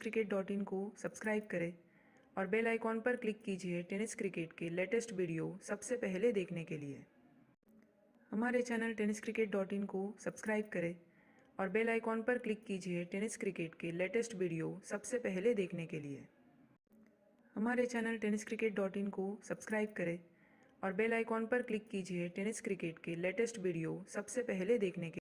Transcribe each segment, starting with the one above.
tenniscricket.in को subscribe करें और बेल आइकॉन पर क्लिक कीजिए टेनिस क्रिकेट के लेटेस्ट वीडियो सबसे पहले देखने के लिए। हमारे चैनल tenniscricket.in को सब्सक्राइब करें और बेल आइकॉन पर क्लिक कीजिए टेनिस क्रिकेट के लेटेस्ट वीडियो सबसे पहले देखने के लिए। हमारे चैनल tenniscricket.in को सब्सक्राइब करें और बेल आइकॉन पर क्लिक कीजिए टेनिस क्रिकेट के लेटेस्ट वीडियो सबसे पहले देखने के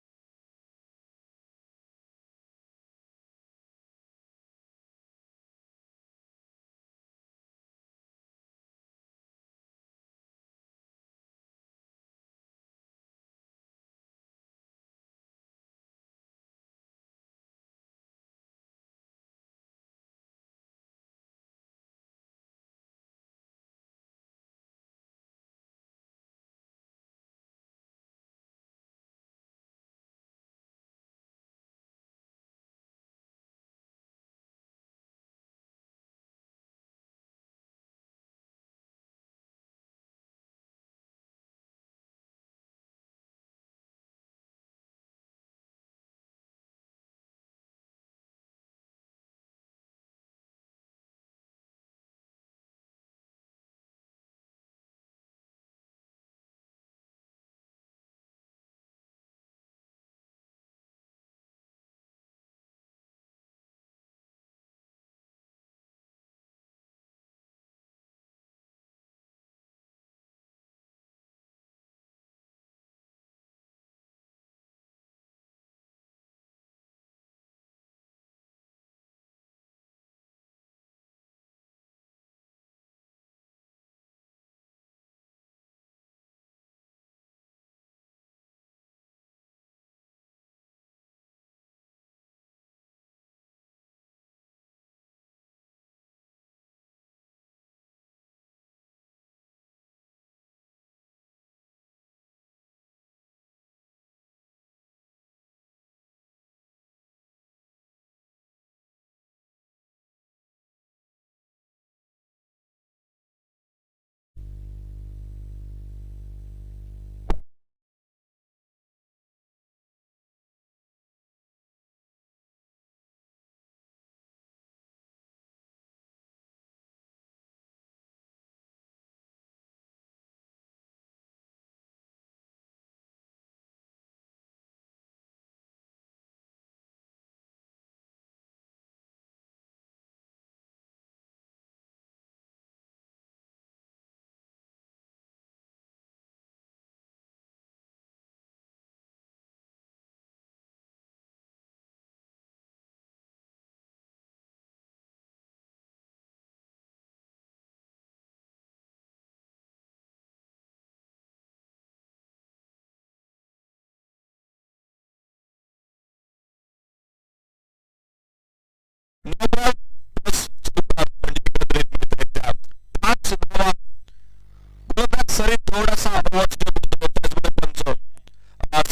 सरी थोडासा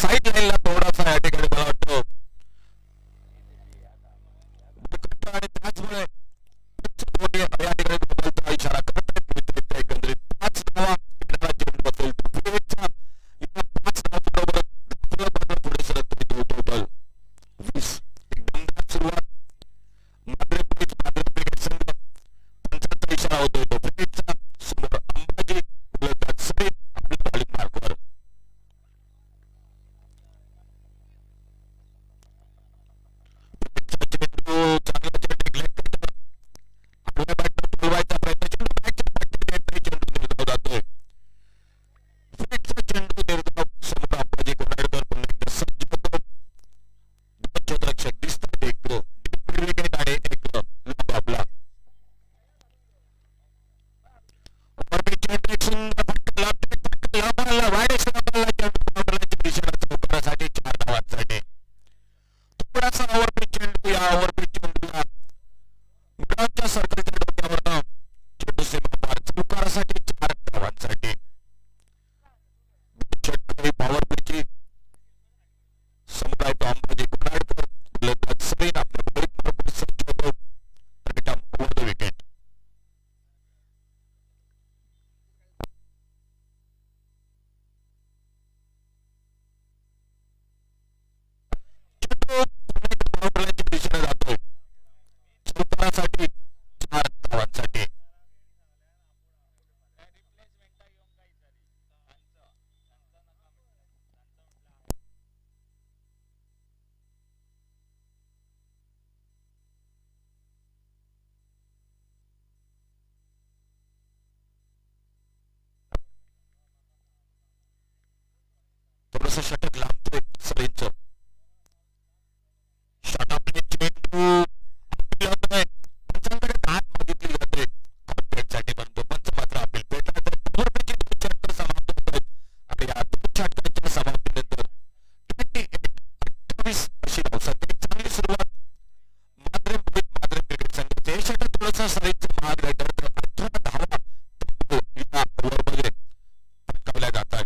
साईड लाईनला थोडासा या ठिकाणी मला वाटतं आणि त्याचमुळे या ठिकाणी बदलता इशारा करत आहेत एकंदरीत 5 धावा येणारा चेंडू असेल पूर्वीच्या या 5 धावांबरोबर पुढे सरकतो टोटल 20 एकदम सुरुवात माद्रिद संघ 75 इशारा होतोय तो फ्रीचा समोर अंबाजी सरी आपल्या बॉलिंग मार्कवर संघासाठी 4 धावांसाठी. थोडंसं षटक लांबतोय सलींचं. षटकाने चेंडू अपील होतोय. पंचांकडे हात मागितली जाते आउटसाइडसाठी, परंतु पंच मात्र अपील पेटला. तर पूर्वीचे 2 षटकं समाप्त होत आहेत आणि या 2 षटकांच्या समाप्तीनंतर 28 अशी धावसंख्या. एक चांगली सुरुवात माद्रेम क्रिकेट संघाचे. हे षटक थोडंसं सलींचं महाग राहिलं तर 18 धावा या ओव्हरमध्ये पटकावल्या जातात.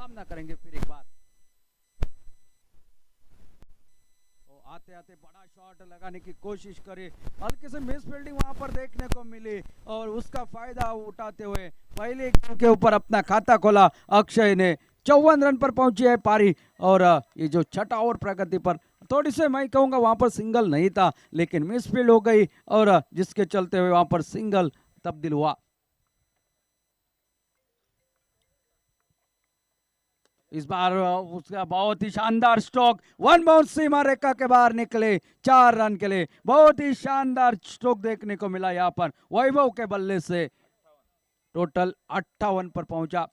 सामना करेंगे फिर एक बार। आते आते बड़ा शॉट लगाने की कोशिश करे, हल्के से मिस फील्डिंग वहां पर देखने को मिली और उसका फायदा उठाते हुए पहले गेंद के ऊपर अपना खाता खोला अक्षय ने। 54 रन पर पहुंची है पारी और ये जो छठा ओवर प्रगति पर थोड़ी से मैं कहूंगा वहां पर सिंगल नहीं था, लेकिन मिस फील्ड हो गई और जिसके चलते हुए वहां पर सिंगल तब्दील हुआ। इस बार उसका बहुत ही शानदार स्ट्रोक, वन बाउंस सीमा रेखा के बाहर निकले 4 रन के लिए। बहुत ही शानदार स्ट्रोक देखने को मिला यहाँ पर वैभव के बल्ले से। टोटल 58 पर पहुंचा।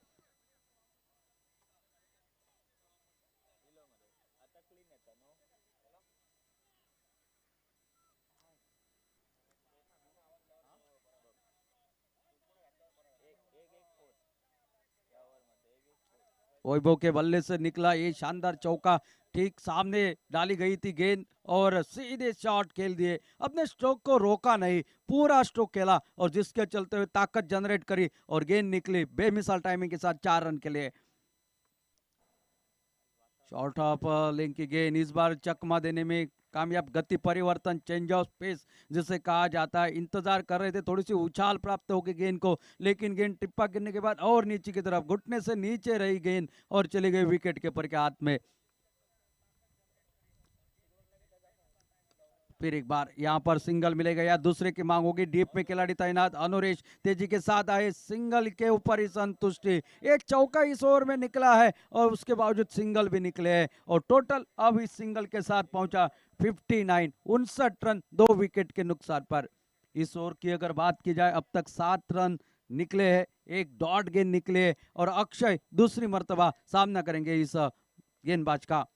वैभव के बल्ले से निकला ये शानदार चौका, ठीक सामने डाली गई थी गेंद और सीधे शॉट खेल दिए। अपने स्ट्रोक को रोका नहीं, पूरा स्ट्रोक खेला और जिसके चलते हुए ताकत जनरेट करी और गेंद निकली बेमिसाल टाइमिंग के साथ 4 रन के लिए। शॉर्ट ऑफ लेग की गेंद इस बार चकमा देने में कामयाब। गति परिवर्तन, चेंज ऑफ स्पेस जिसे कहा जाता है। इंतजार कर रहे थे थोड़ी सी उछाल प्राप्त होगी गेंद को, लेकिन गेंद टिप्पा गिरने के बाद और नीचे की तरफ घुटने से नीचे रही गेंद और चली गई विकेट कीपर के हाथ में। फिर एक बार यहाँ पर सिंगल मिलेगा या दूसरे की मांग होगी। डीप में खिलाड़ी तैनात अनुरेश तेजी के साथ आए, सिंगल के ऊपर ही संतुष्टि। एक चौका इस ओवर में निकला है और उसके बावजूद सिंगल भी निकले हैं और टोटल अब इस सिंगल के साथ पहुंचा 59, 59 रन 2 विकेट के नुकसान पर। इस ओवर की अगर बात की जाए अब तक 7 रन निकले हैं, एक डॉट गेंद निकले हैं और अक्षय दूसरी मर्तबा सामना करेंगे इस गेंदबाज का।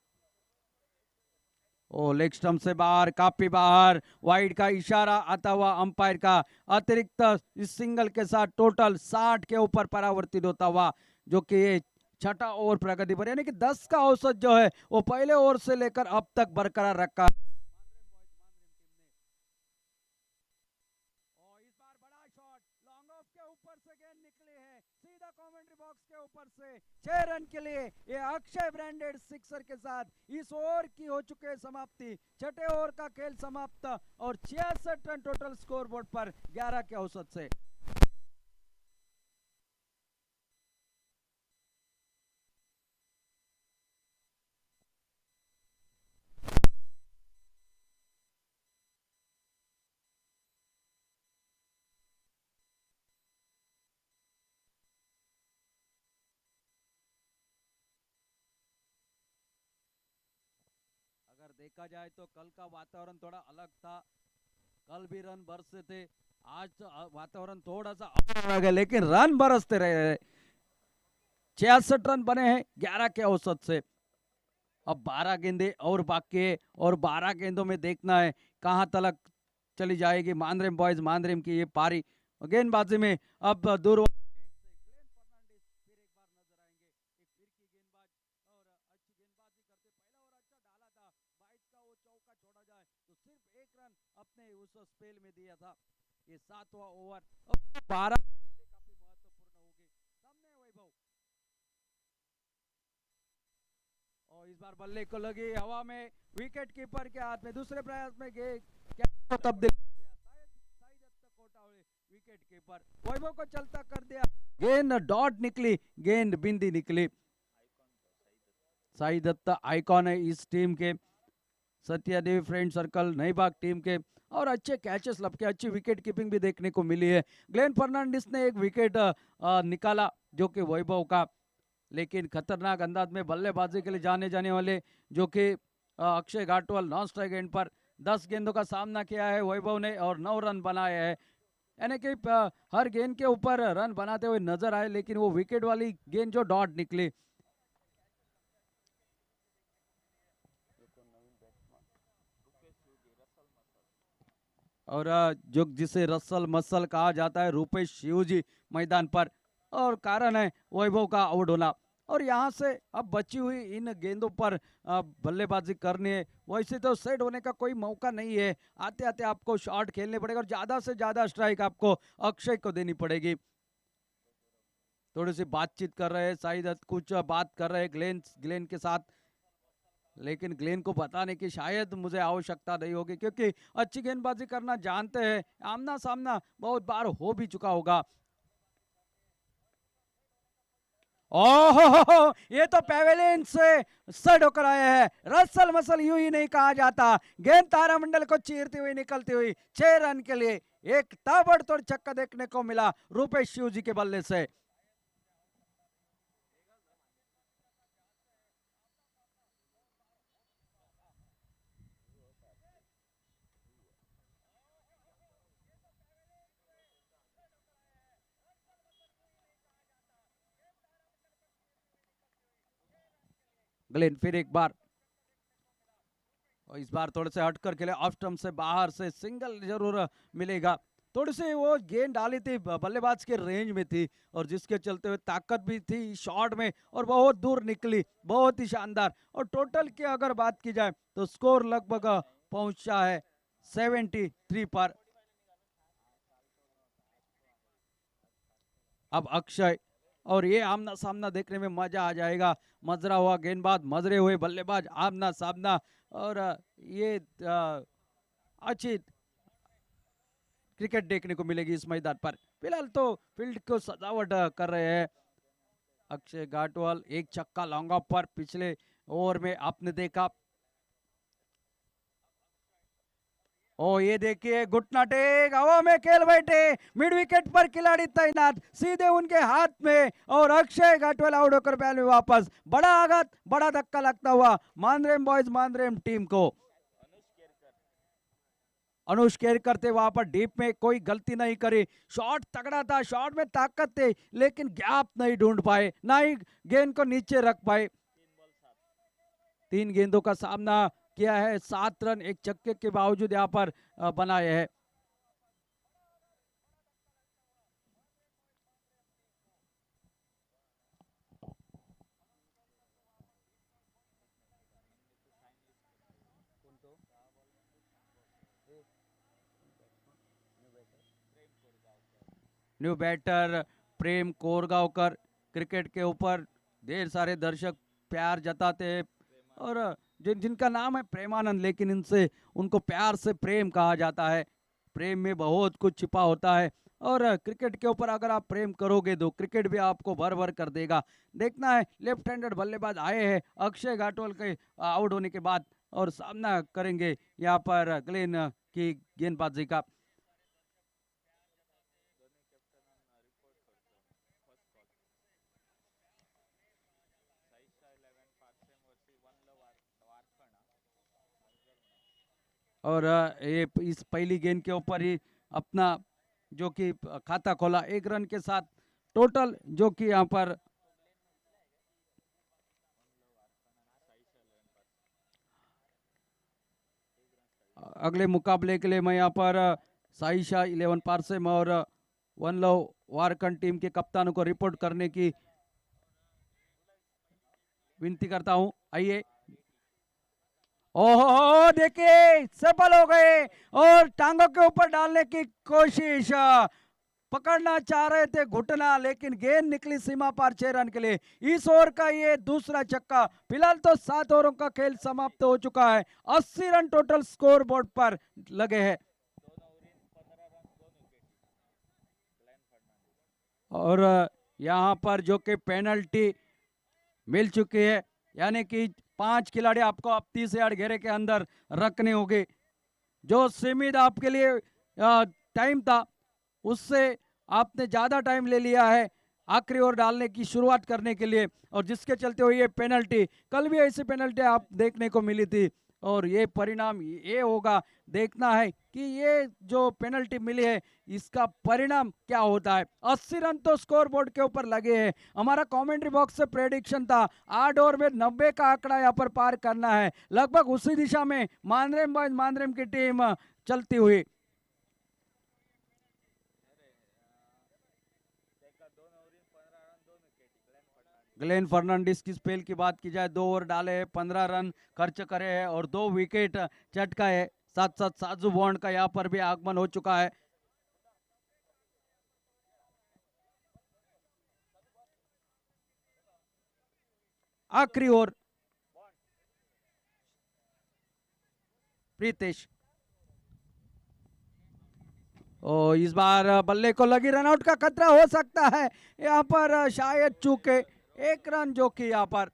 ओ लेग स्टंप से बाहर, काफी बाहर, वाइड का इशारा आता हुआ अंपायर का। अतिरिक्त इस सिंगल के साथ टोटल 60 के ऊपर परावर्तित होता हुआ, जो कि ये छठा ओवर प्रगति पर, यानी कि 10 का औसत जो है वो पहले ओवर से लेकर अब तक बरकरार रखा। के ऊपर से 6 रन के लिए ये अक्षय ब्रांडेड सिक्सर के साथ इस ओवर की हो चुके हैं समाप्ति। छठे ओवर का खेल समाप्त और 66 रन टोटल स्कोर बोर्ड पर 11 के औसत से। देखा जाए तो कल का वातावरण थोड़ा अलग था, कल भी रन बरसे थे, आज तो वातावरण थोड़ा सा अलग है, लेकिन रन बरसते रहे। 66 रन बने हैं 11 के औसत से। अब 12 गेंदें और बाकी है और 12 गेंदों में देखना है कहां तक चली जाएगी मांद्रेम बॉयज मांद्रेम की ये पारी। गेंदबाजी में अब दूर अपने उस स्पेल में दिया था। ये 7वां ओवर, 12 गेंदें काफी महत्वपूर्ण होगी। सामने वैभव और इस बार बल्ले को लगी हवा में, विकेट कीपर के हाथ में। दूसरे प्रयास में क्या तब्दील, विकेट कीपर वैभव को चलता कर दिया। गेंद डॉट निकली, गेंद बिंदी निकली। साई दत्ता आइकॉन है इस टीम के, सत्या देवी फ्रेंड सर्कल नई बाग टीम के, और अच्छे कैचेस लपके, अच्छी विकेट कीपिंग भी देखने को मिली है। ग्लेन फर्नांडिस ने एक विकेट निकाला जो कि वैभव का, लेकिन खतरनाक अंदाज में बल्लेबाजी के लिए जाने वाले जो कि Akshay Ghatwal non strike and पर 10 गेंदों का सामना किया है वैभव ने और 9 रन बनाए हैं। यानी कि हर गेंद के ऊपर रन बनाते हुए नजर आए, लेकिन वो विकेट वाली गेंद जो डॉट निकली। और जो जिसे रसल मसल कहा जाता है, रूपेश शिवजी मैदान पर, और कारण है वैभव का आउट होना। और यहाँ से अब बची हुई इन गेंदों पर बल्लेबाजी करनी है। वैसे तो सेट होने का कोई मौका नहीं है, आते आते आपको शॉट खेलने पड़ेगा और ज्यादा से ज्यादा स्ट्राइक आपको अक्षय को देनी पड़ेगी। थोड़ी सी बातचीत कर रहे हैं, शायद कुछ बात कर रहे हैं ग्लेन के साथ, लेकिन ग्लेन को बताने की शायद मुझे आवश्यकता नहीं होगी क्योंकि अच्छी गेंदबाजी करना जानते हैं, आमना सामना बहुत बार हो भी चुका होगा। ओहो, ये तो पेवेलियन से सड होकर आए हैं। रसल मसल यूं ही नहीं कहा जाता। गेंद तारामंडल को चीरती हुई निकलती हुई 6 रन के लिए एक ताबड़तोड़ छक्का देखने को मिला रूपेश शिव जी के बल्ले से। ग्लेन फिर एक बार, और इस बार थोड़े से हटकर खेले, ऑफ स्टंप से बाहर से सिंगल जरूर मिलेगा। थोड़ी सी वो गेंद डाली थी, बल्लेबाज के रेंज में थी और जिसके चलते हुए ताकत भी थी शॉट में और बहुत दूर निकली, बहुत ही शानदार। और टोटल की अगर बात की जाए तो स्कोर लगभग पहुंचा है 73 पर। अब अक्षय, और ये आमना सामना देखने में मजा आ जाएगा। मजरा हुआ गेंदबाज, मजरे हुए बल्लेबाज, आमना सामना, और ये अच्छी क्रिकेट देखने को मिलेगी इस मैदान पर। फिलहाल तो फील्ड को सजावट कर रहे हैं अक्षय घाटवाल। एक छक्का लॉन्ग ऑफ पर पिछले ओवर में आपने देखा। ओ ये देखिए, घुटना टेक हवा में खेल बैठे, मिड विकेट पर खिलाड़ी तैनात, सीधे उनके हाथ में, और अक्षय घाटवाल आउट होकर बैल में वापस। बड़ा आघात, बड़ा धक्का लगता हुआ मांद्रेम बॉयज मांद्रेम टीम को। अनुष केरकर थे वहां पर, डीप में कोई गलती नहीं करी। शॉट तगड़ा था, शॉट में ताकत थे, लेकिन गैप नहीं ढूंढ पाए, ना ही गेंद को नीचे रख पाए। 3 गेंदों का सामना किया है, 7 रन एक छक्के के बावजूद यहाँ पर बनाए हैं। न्यू बैटर प्रेम कोरगांवकर। क्रिकेट के ऊपर ढेर सारे दर्शक प्यार जताते हैं, और जिनका नाम है प्रेमानंद, लेकिन इनसे उनको प्यार से प्रेम कहा जाता है। प्रेम में बहुत कुछ छिपा होता है, और क्रिकेट के ऊपर अगर आप प्रेम करोगे तो क्रिकेट भी आपको भर भर कर देगा। देखना है, लेफ्ट हैंडेड बल्लेबाज आए हैं अक्षय घाटवाल के आउट होने के बाद, और सामना करेंगे यहाँ पर ग्लेन की गेंदबाजी का। और ये इस पहली गेंद के ऊपर ही अपना जो कि खाता खोला 1 रन के साथ। टोटल जो कि यहाँ पर अगले मुकाबले के लिए मैं यहाँ पर साइशा 11 पारसेम और वन लव वारकन टीम के कप्तानों को रिपोर्ट करने की विनती करता हूं। आइए, ओहो देखिए, सफल हो गए और टांगों के ऊपर डालने की कोशिश, पकड़ना चाह रहे थे घुटना, लेकिन गेंद निकली सीमा पार 6 रन के लिए। इस ओवर का ये दूसरा छक्का। फिलहाल तो 7 ओवरों का खेल समाप्त हो चुका है, 80 रन टोटल स्कोर बोर्ड पर लगे हैं। और यहाँ पर जो कि पेनल्टी मिल चुकी है, यानी कि 5 खिलाड़ी आपको अब 30 यार्ड घेरे के अंदर रखने होंगे। जो सीमित आपके लिए टाइम था, उससे आपने ज्यादा टाइम ले लिया है आखिरी ओवर डालने की शुरुआत करने के लिए, और जिसके चलते हुए ये पेनल्टी, कल भी ऐसी पेनल्टी आप देखने को मिली थी, और ये परिणाम ये होगा। देखना है कि ये जो पेनल्टी मिली है इसका परिणाम क्या होता है। 80 रन तो स्कोर बोर्ड के ऊपर लगे हैं। हमारा कमेंट्री बॉक्स से प्रेडिक्शन था 8 ओवर में 90 का आंकड़ा यहाँ पर पार करना है। लगभग उसी दिशा में मांद्रेम बॉयज मांद्रेम की टीम चलती हुई। ग्लेन फर्नांडिस की स्पेल की बात की जाए, 2 ओवर डाले, 15 रन खर्च करे हैं और 2 विकेट चटका है। साथ साथ साजू बॉन्ड का यहाँ पर भी आगमन हो चुका है। आखिरी ओवर। प्रीतेश, और इस बार बल्ले को लगी, रनआउट का खतरा हो सकता है यहाँ पर, शायद चूके 1 रन जो कि यहाँ पर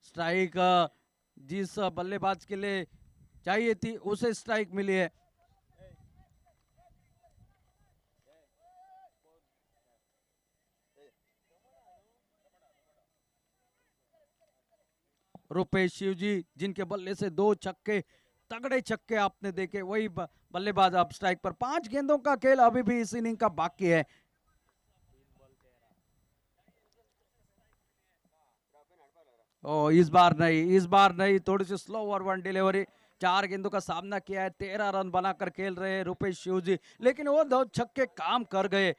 स्ट्राइक जिस बल्लेबाज के लिए चाहिए थी उसे स्ट्राइक मिली है। रुपेश शिवजी जिनके बल्ले से 2 छक्के, तगड़े छक्के आपने देखे, वही बल्लेबाज अब स्ट्राइक पर। 5 गेंदों का खेल अभी भी इस इनिंग का बाकी है। ओ इस बार नहीं, थोड़ी सी स्लो ओवर 1 डिलीवरी। 4 गेंदों का सामना किया है, 13 रन बनाकर खेल रहे हैं रुपेश शिवजी, लेकिन वो 2 छक्के काम कर गए।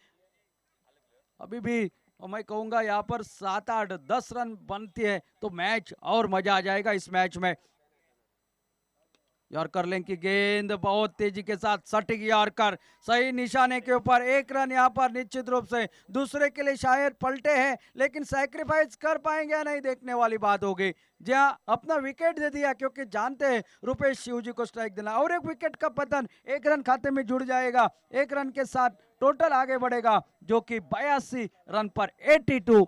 अभी भी और मैं कहूंगा यहाँ पर 7, 8, 10 रन बनती है तो मैच और मजा आ जाएगा इस मैच में। यॉर्कर लेंथ की गेंद बहुत तेजी के साथ सटीक यॉर्कर, सही निशाने के ऊपर। 1 रन यहाँ पर निश्चित रूप से दूसरे के लिए शायद पलटे हैं, लेकिन सैक्रिफाइस कर पाएंगे या नहीं देखने वाली बात होगी। जहां अपना विकेट दे दिया क्योंकि जानते हैं रुपेश शिवजी को स्ट्राइक देना, और 1 विकेट का पतन 1 रन खाते में जुड़ जाएगा। 1 रन के साथ टोटल आगे बढ़ेगा जो कि 82 रन पर 82।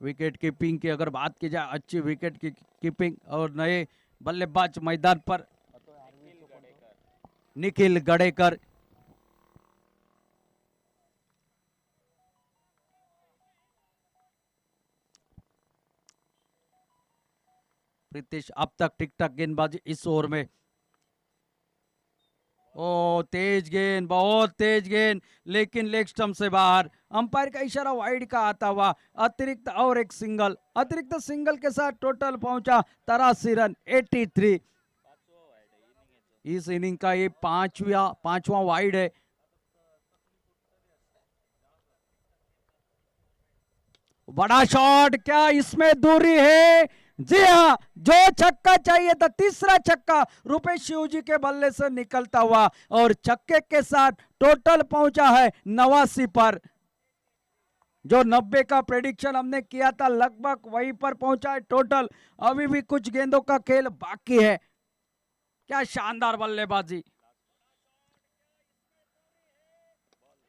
विकेट कीपिंग की अगर बात की जाए, अच्छी विकेट की कीपिंग और नए बल्लेबाज मैदान पर निखिल गडेकर। प्रीतेश अब तक ठीक ठाक गेंदबाजी इस ओवर में। ओ तेज गेंद, बहुत तेज गेंद, लेकिन लेग स्टंप से बाहर। अंपायर का इशारा वाइड का आता हुआ, अतिरिक्त और एक सिंगल, अतिरिक्त सिंगल के साथ टोटल पहुंचा 83 रन 83। इस इनिंग का ये पांचवा वाइड है। बड़ा शॉट, क्या इसमें दूरी है? जी हाँ, जो छक्का चाहिए था, तीसरा छक्का रुपेश शिवजी के बल्ले से निकलता हुआ, और छक्के के साथ टोटल पहुंचा है 89 पर। जो 90 का प्रेडिक्शन हमने किया था लगभग वहीं पर पहुंचा है टोटल। अभी भी कुछ गेंदों का खेल बाकी है। क्या शानदार बल्लेबाजी,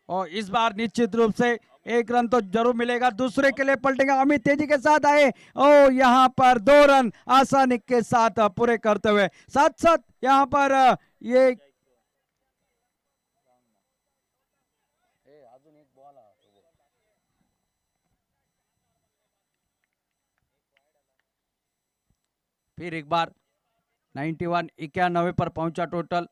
और इस बार निश्चित रूप से 1 रन तो जरूर मिलेगा, दूसरे के लिए पलटेगा। अमित तेजी के साथ आए, ओ यहाँ पर 2 रन आसानी के साथ पूरे करते हुए, साथ साथ यहाँ पर ये फिर एक बार 91 पर पहुंचा टोटल।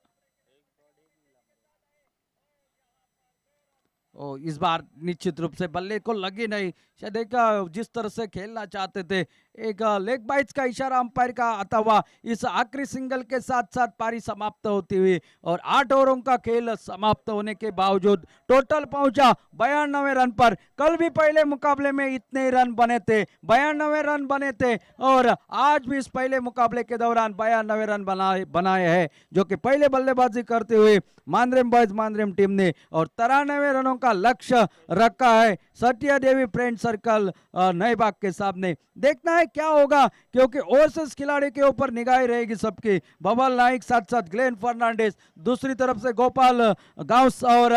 ओ इस बार निश्चित रूप से बल्ले को लगी नहीं, शायद एक जिस तरह से खेलना चाहते थे, एक लेग बाइट्स का इशारा अंपायर का आता हुआ इस आखिरी सिंगल के साथ साथ पारी समाप्त होती हुई, और 8 ओवरों का खेल समाप्त होने के बावजूद टोटल पहुंचा 92 रन पर। कल भी पहले मुकाबले में इतने रन बने थे, 92 रन बने थे, और आज भी इस पहले मुकाबले के दौरान 92 रन बनाए हैं, जो कि पहले बल्लेबाजी करते हुए मांद्रेम बॉयज मांद्रेम टीम ने, और 93 रनों का लक्ष्य रखा है सत्या देवी फ्रेंड सर्कल नए बाग के सामने। देखना है क्या होगा, क्योंकि ओवरसीज खिलाड़ी के ऊपर निगाह रहेगी सबकी। बबल नाइक साथ साथ ग्लेन फर्नांडिस, दूसरी तरफ से गोपाल गांव और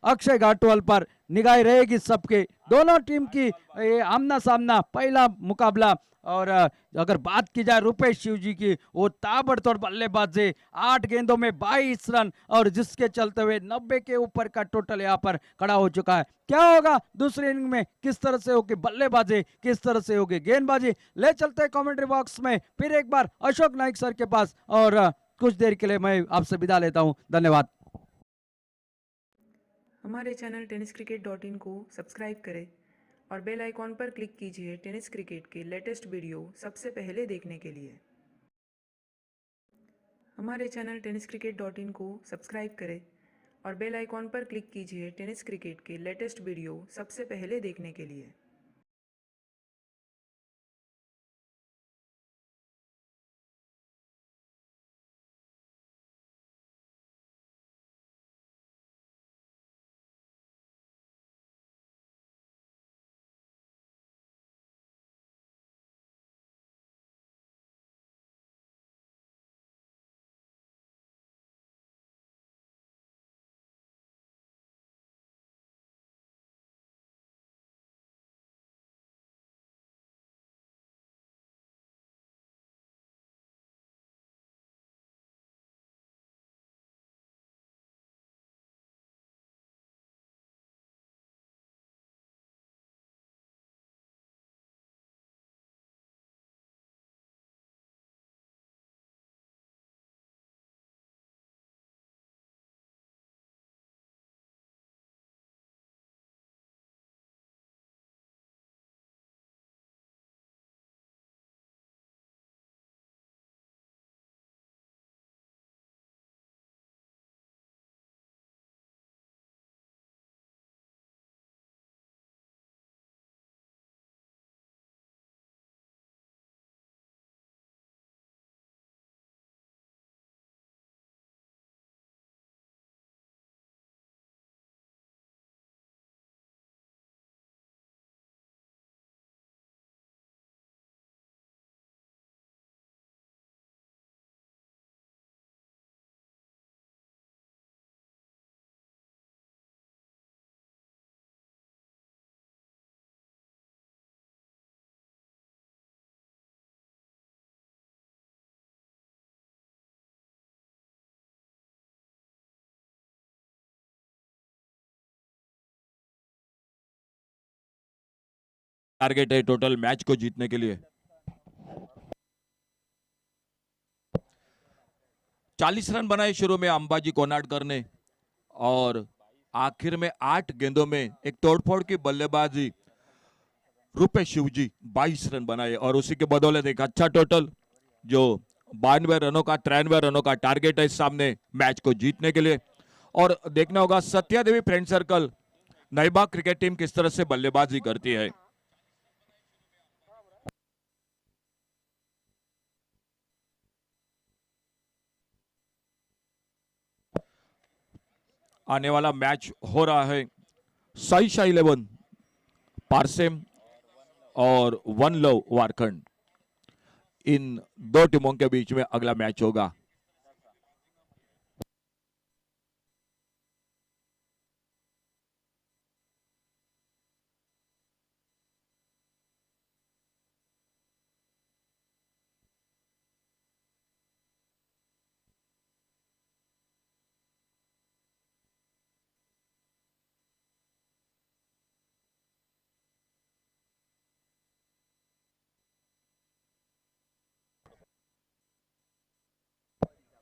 अक्षय घाटवाल पर निगाह रहेगी सबके। दोनों टीम की आमना सामना पहला मुकाबला। और अगर बात की जाए रुपेश शिवजी की, वो ताबड़तोड़ बल्लेबाजी, 8 गेंदों में 22 रन, और जिसके चलते हुए 90 के ऊपर का टोटल यहाँ पर खड़ा हो चुका है। क्या होगा दूसरी इनिंग में, किस तरह से होगी बल्लेबाजी, किस तरह से होगी गेंदबाजी, ले चलते हैं कमेंट्री बॉक्स में फिर एक बार अशोक नाइक सर के पास, और कुछ देर के लिए मैं आपसे विदा लेता हूँ। धन्यवाद। हमारे चैनल tenniscricket.in को सब्सक्राइब करें और बेल आइकॉन पर क्लिक कीजिए टेनिस क्रिकेट के लेटेस्ट वीडियो सबसे पहले देखने के लिए। हमारे चैनल tenniscricket.in को सब्सक्राइब करें और बेल आइकॉन पर क्लिक कीजिए टेनिस क्रिकेट के लेटेस्ट वीडियो सबसे पहले देखने के लिए। टारगेट है टोटल मैच को जीतने के लिए। 40 रन बनाए शुरू में अंबाजी कोनाडकर ने और आखिर में 8 गेंदों में एक तोड़फोड़ की बल्लेबाजी रूपेश शिवजी 22 रन बनाए और उसी के बदौलत एक अच्छा टोटल जो 92 रनों का 93 रनों का टारगेट है इस सामने मैच को जीतने के लिए। और देखना होगा सत्या देवी फ्रेंड सर्कल नईबाग क्रिकेट टीम किस तरह से बल्लेबाजी करती है। आने वाला मैच हो रहा है साइशा 11 पारसेम और वन लव वारखंड, इन दो टीमों के बीच में अगला मैच होगा।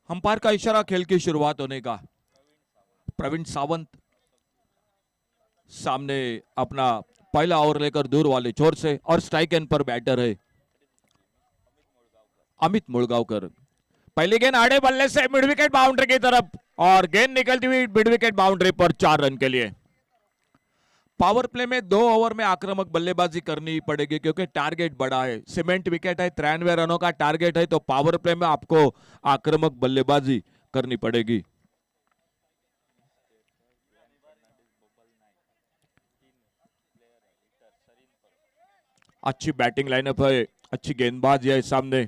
अंपायर का इशारा खेल की शुरुआत होने का। प्रवीण सावंत सामने अपना पहला ओवर लेकर दूर वाले छोर से और स्ट्राइक एंड पर बैटर है अमित मुलगांवकर। पहली गेंद आड़े बल्ले से मिड विकेट बाउंड्री की तरफ और गेंद निकलती हुई मिड विकेट बाउंड्री पर 4 रन के लिए। पावर प्ले में 2 ओवर में आक्रामक बल्लेबाजी करनी पड़ेगी क्योंकि टारगेट बड़ा है, सीमेंट विकेट है, 93 रनों का टारगेट है, तो पावर प्ले में आपको आक्रामक बल्लेबाजी करनी पड़ेगी। अच्छी बैटिंग लाइनअप है, अच्छी गेंदबाजी है सामने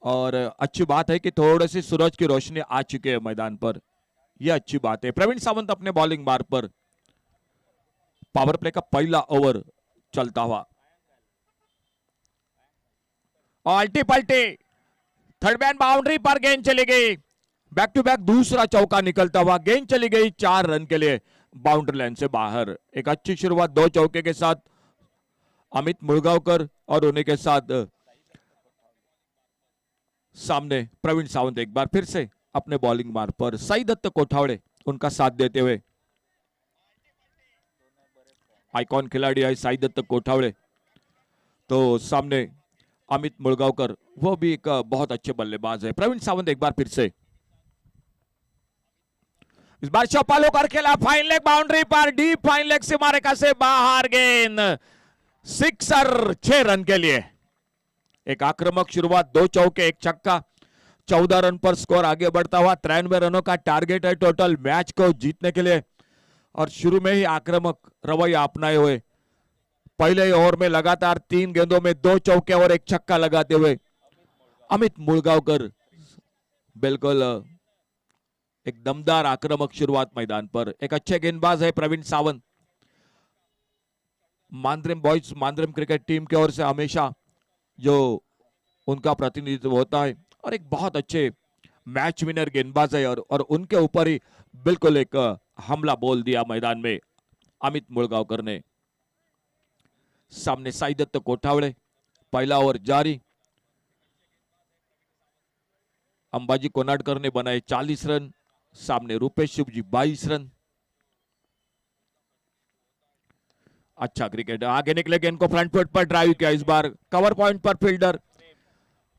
और अच्छी बात है कि थोड़ी सी सूरज की रोशनी आ चुकी है मैदान पर, यह अच्छी बात है। प्रवीण सावंत अपने बॉलिंग मार्ग पर, पावर प्ले का पहला ओवर चलता हुआ अल्टी पल्टी थर्ड मैन बाउंड्री पर गेंद चली गई, बैक टू बैक दूसरा चौका निकलता हुआ गेंद चली गई 4 रन के लिए बाउंड्री लाइन से बाहर। एक अच्छी शुरुआत 2 चौके के साथ अमित मुलगांवकर और उन्हीं के साथ सामने प्रवीण सावंत एक बार फिर से अपने बॉलिंग मार्ग पर, साई दत्त कोठावड़े उनका साथ देते हुए। आइकॉन खिलाड़ी है साई दत्त कोठावड़े, तो सामने अमित मुलगांवकर वो भी एक बहुत अच्छे बल्लेबाज है। प्रवीण सावंत एक बार फिर से इस बार चौपाल होकर खेला, फाइन लेग बाउंड्री पर, डीप फाइन लेग सीमा रेखा से बाहर गेंद, सिक्सर 6 रन के लिए। एक आक्रामक शुरुआत, 2 चौके 1 छक्का, 14 रन पर स्कोर आगे बढ़ता हुआ। 93 रनों का टारगेट है टोटल मैच को जीतने के लिए और शुरू में ही आक्रामक रवैया अपनाए हुए पहले ओवर में लगातार 3 गेंदों में 2 चौके और 1 छक्का लगाते हुए अमित मुलगांवकर बिल्कुल एक दमदार आक्रामक शुरुआत मैदान पर। एक अच्छे गेंदबाज है Praveen Sawant, Mandrem boys Mandrem cricket team की ओर से हमेशा जो उनका प्रतिनिधित्व होता है और एक बहुत अच्छे मैच विनर गेंदबाज है और उनके ऊपर ही बिल्कुल एक हमला बोल दिया मैदान में अमित मुलगांवकर ने। सामने साई दत्त कोठावड़े, पहला ओवर जारी। अंबाजी कोनाडकर ने बनाए 40 रन, सामने रूपेश शिवजी 22 रन। अच्छा क्रिकेट, आगे निकले गेंद को फ्रंट फुट पर ड्राइव किया, इस बार कवर पॉइंट पर फील्डर,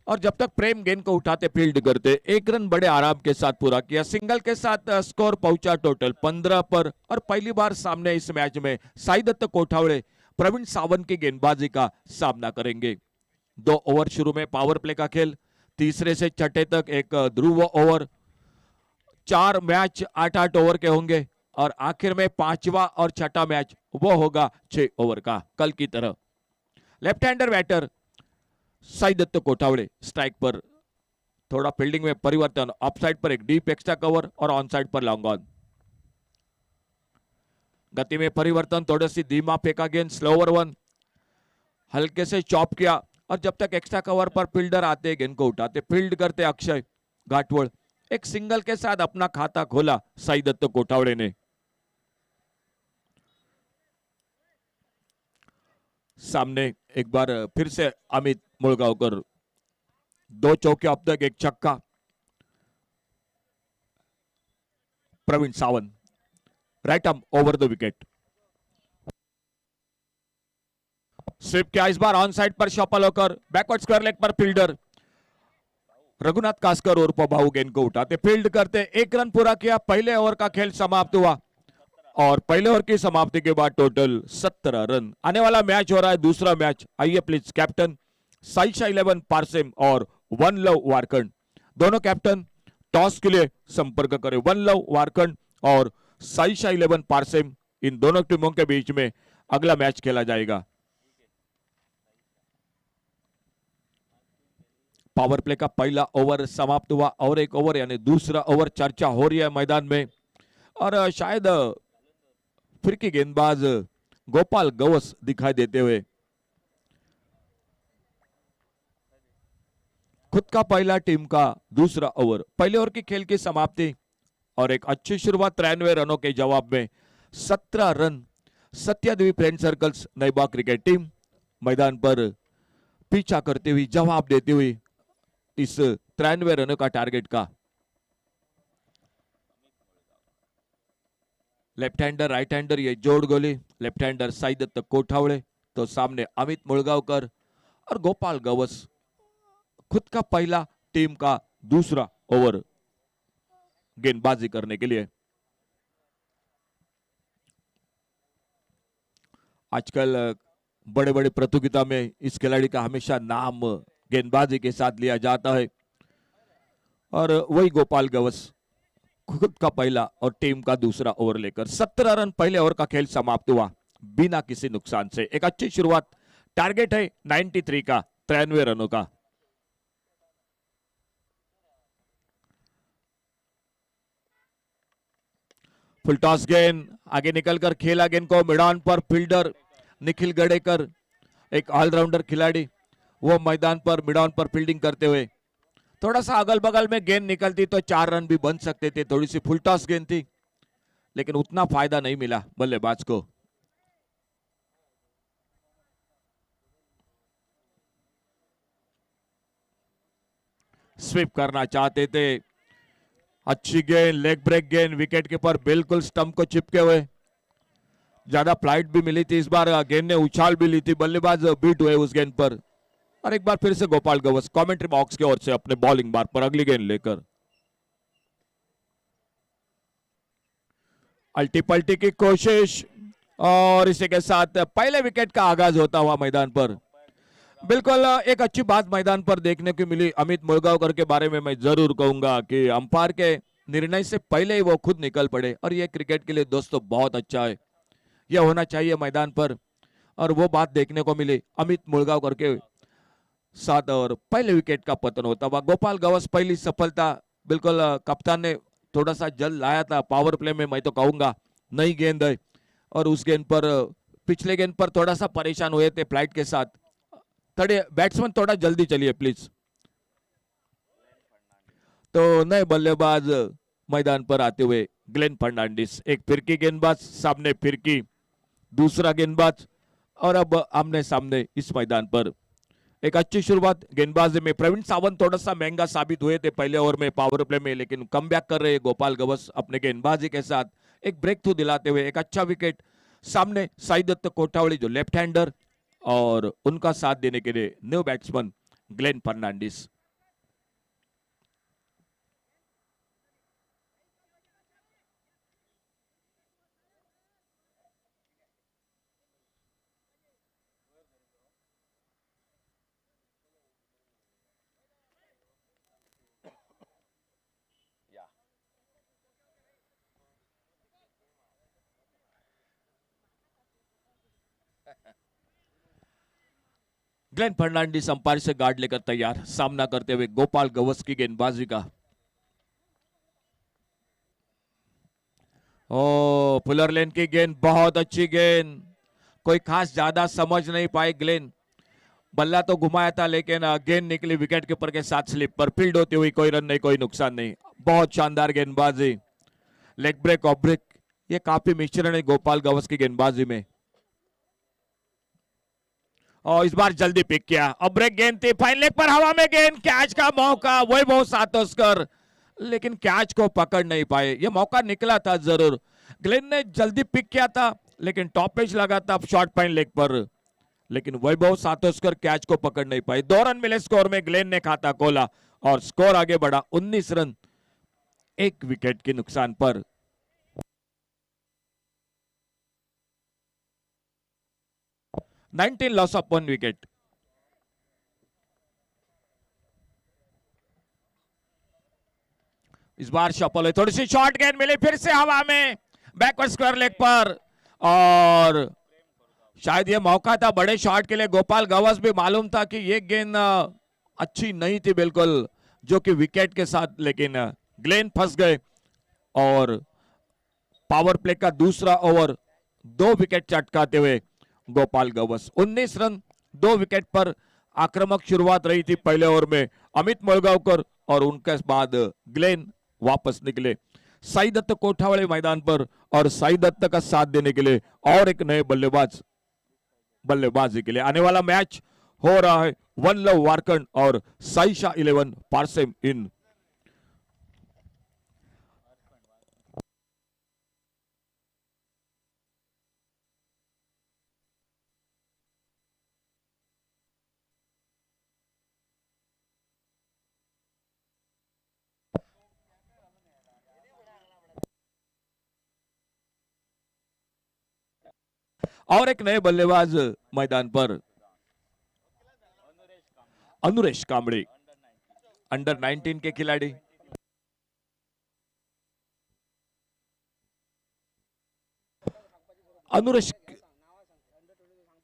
और जब तक प्रेम गेंद को उठाते फील्ड करते 1 रन बड़े आराम के साथ पूरा किया। सिंगल के साथ स्कोर पहुंचा टोटल 15 पर और पहली बार सामने इस मैच में साई दत्त कोठावड़े प्रवीण सावंत की गेंदबाजी का सामना करेंगे। 2 ओवर शुरू में पावर प्ले का खेल, तीसरे से छठे तक एक ध्रुव ओवर, 4 मैच 8-8 ओवर के होंगे और आखिर में 5वां और छठा मैच वो होगा 6 ओवर का, कल की तरह। Left hander batter Sai Dutt Kothawade, strike पर थोड़ा फील्डिंग में परिवर्तन, ऑफ साइड पर एक डीप एक्स्ट्रा कवर और ऑन साइड पर लॉन्ग ऑन। गति में परिवर्तन, थोड़ी सी धीमा फेंका गेंद, स्लोवर 1, हल्के से चॉप किया और जब तक एक्स्ट्रा कवर पर फील्डर आते गेंद को उठाते फील्ड करते अक्षय घाटवड़। एक सिंगल के साथ अपना खाता खोला साई दत्त कोठावड़े ने। सामने एक बार फिर से अमित मुळगावकर, 2 चौके अब तक, 1 छक्का। Praveen Sawant, right arm over the wicket. Sweep किया इस बार ऑन साइड पर शॉपल होकर, बैकवर्ड स्क्वायर लेग पर फील्डर रघुनाथ कास्कर और भाऊ गेंद को उठाते, फील्ड करते, 1 रन पूरा किया। पहले ओवर का खेल समाप्त हुआ और पहले ओवर की समाप्ति के बाद टोटल 17 रन। आने वाला मैच हो रहा है दूसरा मैच। आइए प्लीज कैप्टन साइशा 11 पारसेम और वन लव वारकंड, दोनों कैप्टन टॉस के लिए संपर्क करें। वन लव वारकंड और साइशा 11 पारसेम, इन दोनों टीमों के बीच में अगला मैच खेला जाएगा। पावर प्ले का पहला ओवर समाप्त हुआ और 1 ओवर यानी दूसरा ओवर चर्चा हो रही है मैदान में, और शायद फिरकी गेंदबाज गोपाल गवस दिखाई देते हुए। खुद का पहला, टीम का दूसरा ओवर। पहले ओवर की खेल की समाप्ति और एक अच्छी शुरुआत 93 रनों के जवाब में 17 run. Satyadevi friend circles Naiba cricket team मैदान पर पीछा करते हुए, जवाब देते हुए इस 93 रनों का टारगेट का। लेफ्ट हैंडर राइट हैंडर ये जोड़ गोली, लेफ्ट हैंडर साई दत्त कोठावड़े, तो सामने अमित मुळगावकर और गोपाल गवस। खुद का पहला, टीम का दूसरा ओवर गेंदबाजी करने के लिए। आजकल बड़े बड़े प्रतियोगिता में इस खिलाड़ी का हमेशा नाम गेंदबाजी के साथ लिया जाता है, और वही गोपाल गवस खुद का पहला और टीम का दूसरा ओवर लेकर 17 रन। पहले ओवर का खेल समाप्त हुआ बिना किसी नुकसान से। एक अच्छी शुरुआत, टारगेट है 93 का, 93 रनों का। फुल टॉस गेंद आगे निकलकर खेला गेंद को मैदान पर, फील्डर निखिल गडेकर, एक ऑलराउंडर खिलाड़ी, वो मैदान पर मिडॉन पर फील्डिंग करते हुए। थोड़ा सा अगल बगल में गेंद निकलती तो 4 रन भी बन सकते थे। थोड़ी सी फुल टॉस गेंद थी, लेकिन उतना फायदा नहीं मिला बल्लेबाज को। स्वीप करना चाहते थे, अच्छी गेंद, लेग ब्रेक गेंद, विकेट कीपर बिल्कुल स्टंप को चिपके हुए। ज्यादा फ्लाइट भी मिली थी इस बार, गेंद ने उछाल भी ली थी, बल्लेबाज बीट हुए उस गेंद पर। और एक बार फिर से गोपाल गवस कमेंट्री बॉक्स की ओर से अपने बॉलिंग बार पर अगली गेंद लेकर। अल्टी पल्टी की कोशिश, और इसी के साथ पहले विकेट का आगाज होता हुआ मैदान पर। बिल्कुल एक अच्छी बात मैदान पर देखने को मिली अमित मुळगावकर के बारे में मैं जरूर कहूंगा कि अंपायर के निर्णय से पहले ही वो खुद निकल पड़े, और ये क्रिकेट के लिए दोस्तों बहुत अच्छा है, यह होना चाहिए मैदान पर। और वो बात देखने को मिली अमित मुळगावकर के साथ, और पहले विकेट का पतन होता हुआ। गोपाल गवस पहली सफलता, बिल्कुल कप्तान ने थोड़ा सा जल लाया था पावर प्ले में, मैं तो कहूंगा नई गेंद है, और उस गेंद पर, पिछले गेंद पर थोड़ा सा परेशान हुए थे फ्लाइट के साथ। थोड़े बैट्समैन थोड़ा जल्दी चलिए प्लीज। तो नए बल्लेबाज मैदान पर आते हुए ग्लेन फर्नांडिस, एक फिरकी गेंदबाज, सामने फिरकी दूसरा गेंदबाज, और अब आमने सामने इस मैदान पर। एक अच्छी शुरुआत गेंदबाजी में प्रवीण सावंत थोड़ा सा महंगा साबित हुए थे पहले ओवर में पावर प्ले में, लेकिन कम बैक कर रहे गोपाल गवस अपने गेंदबाजी के साथ, एक ब्रेक थ्रू दिलाते हुए एक अच्छा विकेट। सामने साई दत्त कोठावड़ी जो लेफ्ट हैंडर, और उनका साथ देने के लिए new batsman Glen Fernandes. Glen Fernandes umpire से गार्ड लेकर तैयार, सामना करते हुए गोपाल गवस की गेंदबाजी का। ओ फुलर लेन की गेंद, बहुत अच्छी गेंद, कोई खास ज्यादा समझ नहीं पाए ग्लेन, बल्ला तो घुमाया था लेकिन गेंद निकली विकेट कीपर के साथ स्लिप पर, फील्ड होती हुई, कोई रन नहीं, कोई नुकसान नहीं। बहुत शानदार गेंदबाजी, लेग ब्रेक ऑफ ब्रेक, ये काफी मिश्रण है गोपाल गवस की गेंदबाजी में। और इस बार जल्दी पिक किया। अब ब्रेक गेंद थी, फाइन लेग पर हवा में गेंद, कैच का मौका, वैभव सातोस्कर, लेकिन कैच को पकड़ नहीं पाए। ये मौका निकला था जरूर, ग्लेन ने जल्दी पिक किया था लेकिन टॉप पेज लगा था शॉर्ट फाइन लेग पर, लेकिन वैभव सातोस्कर कैच को पकड़ नहीं पाए। 2 रन मिले स्कोर में, ग्लेन ने खाता खोला और स्कोर आगे बढ़ा 19 रन 1 विकेट के नुकसान पर। Nineteen loss of 1 wicket. इस बार शफल है, थोड़ी सी शॉर्ट गेंद मिली, फिर से हवा में बैकवर्ड स्क्वायर लेग पर, और शायद ये मौका था बड़े शॉट के लिए। गोपाल गवस भी मालूम था कि ये गेंद अच्छी नहीं थी बिल्कुल, जो कि विकेट के साथ, लेकिन ग्लेन फंस गए और पावर प्ले का दूसरा ओवर 2 विकेट चटकाते हुए गोपाल गवस 19 रन 2 विकेट पर। आक्रामक शुरुआत रही थी पहले ओवर में अमित मोलगांवकर, और उनके बाद ग्लेन वापस निकले साई दत्त कोठावड़े मैदान पर, और साई दत्त का साथ देने के लिए और एक नए बल्लेबाजी के लिए आने वाला मैच हो रहा है वन लव वारकन और साई शाह 11 पारसेम इन। और एक नए बल्लेबाज मैदान पर, अनुरेश कांबळे, अंडर 19 के खिलाड़ी।